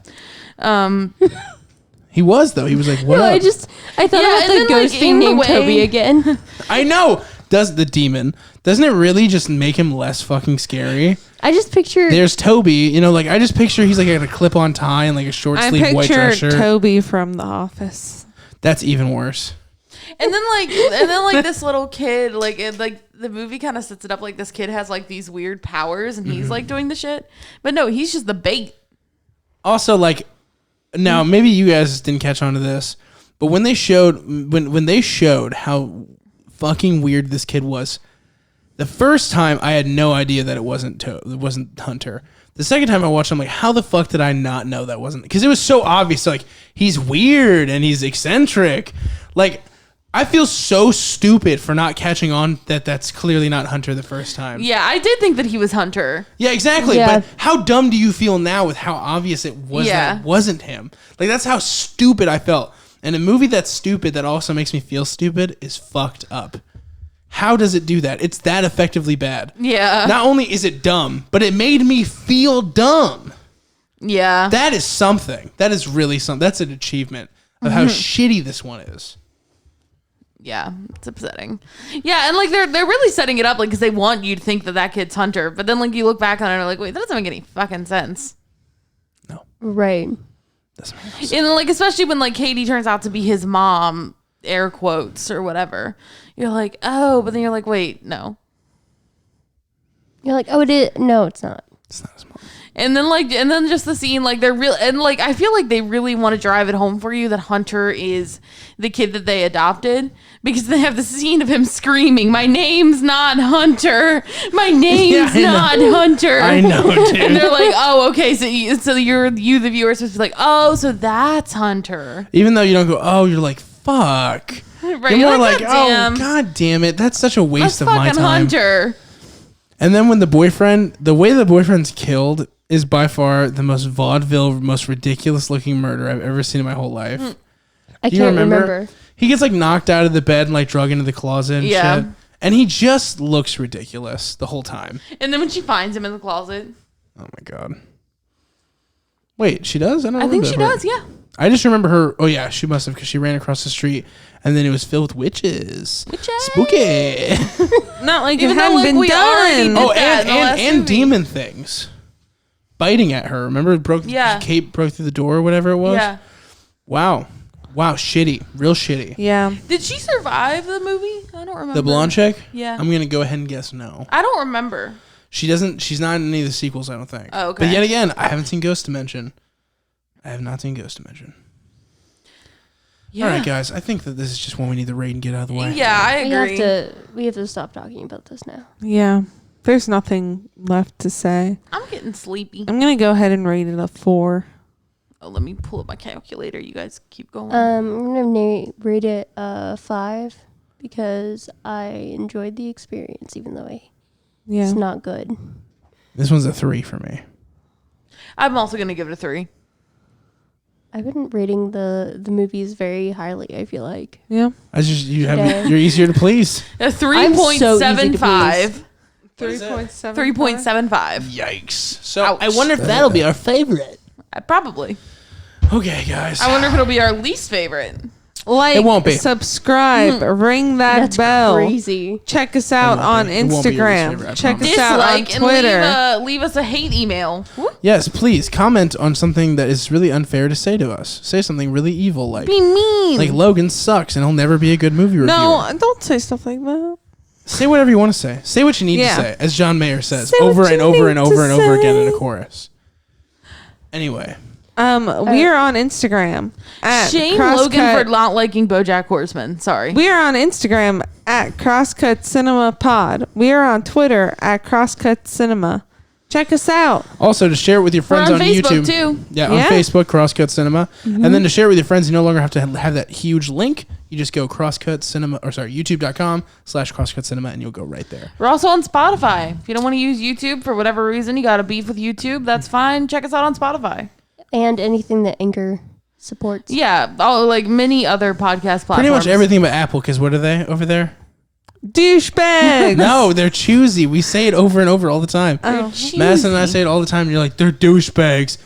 Speaker 1: He was though. He was like, "What
Speaker 2: No,
Speaker 1: up?"
Speaker 2: I thought
Speaker 3: Yeah,
Speaker 2: about
Speaker 3: and
Speaker 2: the
Speaker 3: then,
Speaker 2: ghost
Speaker 3: like,
Speaker 2: being
Speaker 3: in the
Speaker 2: named
Speaker 3: way-
Speaker 2: Toby again.
Speaker 1: I know. Does the demon? Doesn't it really just make him less fucking scary?
Speaker 2: I just picture
Speaker 1: There's Toby. You know, like I just picture he's like got a clip-on tie and like a short
Speaker 4: I
Speaker 1: sleeve white
Speaker 4: picture
Speaker 1: dress shirt.
Speaker 4: Toby from The Office.
Speaker 1: That's even worse.
Speaker 3: And then like this little kid, like the movie kind of sets it up like this kid has like these weird powers and he's like doing the shit. But no, he's just the bait.
Speaker 1: Also, like, now maybe you guys didn't catch on to this, but when they showed how fucking weird this kid was, the first time I had no idea that it wasn't Hunter. The second time I watched, I'm like, how the fuck did I not know that wasn't? Because it was so obvious. Like, he's weird and he's eccentric. Like, I feel so stupid for not catching on that that's clearly not Hunter the first time.
Speaker 3: Yeah, I did think that he was Hunter.
Speaker 1: Yeah, exactly.
Speaker 2: Yeah.
Speaker 1: But how dumb do you feel now with how obvious it was that it wasn't him? Like, that's how stupid I felt. And a movie that's stupid that also makes me feel stupid is fucked up. How does it do that? It's that effectively bad.
Speaker 3: Yeah.
Speaker 1: Not only is it dumb, but it made me feel dumb.
Speaker 3: Yeah.
Speaker 1: That is something. That is really something. That's an achievement of how shitty this one is.
Speaker 3: Yeah, it's upsetting. Yeah, and like they're really setting it up like because they want you to think that kid's Hunter, but then like you look back on it and are like, wait, that doesn't make any fucking sense.
Speaker 1: No.
Speaker 2: right.
Speaker 1: That's my house.
Speaker 3: And like, especially when like Katie turns out to be his mom, air quotes or whatever. You're like, oh, but then you're like, wait, no.
Speaker 2: You're like, oh, it is. No, it's not.
Speaker 1: It's not his mom.
Speaker 3: And then just the scene, like they're real, and like I feel like they really want to drive it home for you that Hunter is the kid that they adopted, because they have the scene of him screaming, "My name's not Hunter. My name's not Hunter."
Speaker 1: I know, dude.
Speaker 3: And they're like, "Oh, okay." So you the viewer is supposed to be like, "Oh, so that's Hunter."
Speaker 1: Even though you don't go, oh, you're like, fuck.
Speaker 3: Right?
Speaker 1: You're more like,
Speaker 3: "God damn,
Speaker 1: oh, god damn it. That's such a waste
Speaker 3: that's
Speaker 1: of my
Speaker 3: fucking
Speaker 1: time.
Speaker 3: Hunter."
Speaker 1: And then when the way the boyfriend's killed is by far the most vaudeville, most ridiculous looking murder I've ever seen in my whole life.
Speaker 2: I
Speaker 1: Do you
Speaker 2: can't remember.
Speaker 1: He gets like knocked out of the bed and like drug into the closet and shit. And he just looks ridiculous the whole time.
Speaker 3: And then when she finds him in the closet,
Speaker 1: oh my god. Wait, she does?
Speaker 3: I think she does, yeah.
Speaker 1: I just remember her. Oh yeah, she must have, because she ran across the street and then it was filled with witches. Spooky.
Speaker 4: Not like
Speaker 3: Even
Speaker 4: it hadn't
Speaker 3: though, like,
Speaker 4: been
Speaker 3: we already
Speaker 4: done.
Speaker 3: did
Speaker 1: Oh,
Speaker 3: that in the last
Speaker 1: and
Speaker 3: movie.
Speaker 1: demon things biting at her. Remember, Kate broke through the door or whatever it was.
Speaker 3: Yeah.
Speaker 1: Wow, shitty, real shitty.
Speaker 4: Yeah.
Speaker 3: Did she survive the movie? I don't remember.
Speaker 1: The blonde chick.
Speaker 3: Yeah.
Speaker 1: I'm gonna go ahead and guess no.
Speaker 3: I don't remember.
Speaker 1: She doesn't. She's not in any of the sequels. I don't think.
Speaker 3: Oh, okay.
Speaker 1: But yet again, I haven't seen Ghost Dimension. I have not seen Ghost Dimension.
Speaker 3: Yeah.
Speaker 1: All right, guys. I think that this is just one we need to rate and get out of the way.
Speaker 3: Yeah, I agree.
Speaker 2: We have to stop talking about this now.
Speaker 4: Yeah. There's nothing left to say.
Speaker 3: I'm getting sleepy.
Speaker 4: I'm going to go ahead and rate it a 4.
Speaker 3: Oh, let me pull up my calculator. You guys keep going.
Speaker 2: I'm gonna rate it 5 because I enjoyed the experience, even though it's not good.
Speaker 1: This one's a 3 for me.
Speaker 3: I'm also going to give it a 3.
Speaker 2: I've been rating the movies very highly, I feel like.
Speaker 4: Yeah.
Speaker 1: You're easier to please.
Speaker 3: A
Speaker 2: I'm so easy to
Speaker 3: 3.75.
Speaker 4: 3.7.
Speaker 3: 3.75.
Speaker 1: Yikes. So
Speaker 3: Ouch.
Speaker 1: I wonder if that'll be our favorite.
Speaker 3: Probably.
Speaker 1: Okay, guys.
Speaker 3: I wonder if it'll be our least favorite.
Speaker 4: Like,
Speaker 1: It won't be.
Speaker 4: Subscribe, ring that
Speaker 2: That's
Speaker 4: bell.
Speaker 2: crazy.
Speaker 4: Check us out on
Speaker 1: It won't be your least favorite, I
Speaker 4: Instagram. Check
Speaker 1: promise.
Speaker 4: us out on
Speaker 3: Dislike
Speaker 4: Twitter.
Speaker 3: and leave us a hate email.
Speaker 1: Yes, please comment on something that is really unfair to say to us. Say something really evil, like
Speaker 3: Be mean.
Speaker 1: like Logan sucks and he'll never be a good movie reviewer.
Speaker 4: No, don't say stuff like that.
Speaker 1: Say whatever you want to say. Say what you need
Speaker 4: Yeah.
Speaker 1: to say, as John Mayer says,
Speaker 4: Say
Speaker 1: over
Speaker 4: what
Speaker 1: and
Speaker 4: you
Speaker 1: over
Speaker 4: need
Speaker 1: and over
Speaker 4: to
Speaker 1: and over again in a
Speaker 4: say.
Speaker 1: chorus. Anyway,
Speaker 4: We are on Instagram at
Speaker 3: Shame Logan for not liking BoJack Horseman. Sorry.
Speaker 4: We are on Instagram at Crosscut Cinema Pod. We are on Twitter at Crosscut Cinema. Check us out.
Speaker 1: also to share it with your friends
Speaker 3: We're on Facebook
Speaker 1: YouTube.
Speaker 3: too.
Speaker 1: Yeah,
Speaker 4: Yeah.
Speaker 1: on Facebook, Crosscut Cinema. And then to share it with your friends, you no longer have to have that huge link. You just go youtube.com/Crosscut Cinema and you'll go right there.
Speaker 3: We're also on Spotify. If you don't want to use YouTube for whatever reason, you got a beef with YouTube, that's fine. Check us out on Spotify.
Speaker 2: And anything that Anchor supports.
Speaker 3: Yeah, all like many other podcast platforms.
Speaker 1: Pretty much everything but Apple, because what are they over there?
Speaker 4: Douchebags.
Speaker 1: No, they're choosy. We say it over and over all the time.
Speaker 3: They're
Speaker 1: Madison and I
Speaker 3: choosy.
Speaker 1: say it all the time. And you're like, they're douchebags.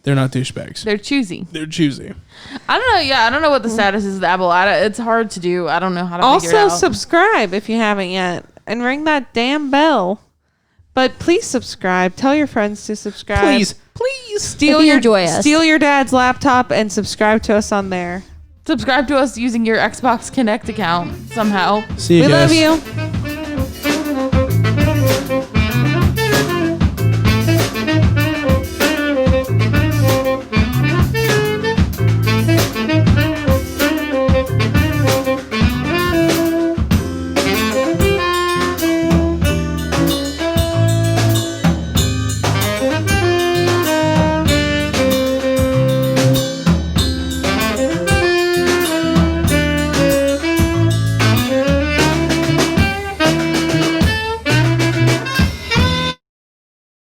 Speaker 1: They're not douchebags.
Speaker 3: They're choosy.
Speaker 1: They're choosy.
Speaker 3: I don't know. Yeah, I don't know what the status is of Apple. It's hard to do. I don't know how to figure it
Speaker 4: Also,
Speaker 3: out.
Speaker 4: subscribe if you haven't yet. And ring that damn bell. But please subscribe. Tell your friends to subscribe.
Speaker 1: Please.
Speaker 4: Steal
Speaker 2: If you enjoy us.
Speaker 4: Steal your dad's laptop and subscribe to us on there.
Speaker 3: Subscribe to us using your Xbox Connect account somehow.
Speaker 1: See you
Speaker 4: We
Speaker 1: guys.
Speaker 4: love you.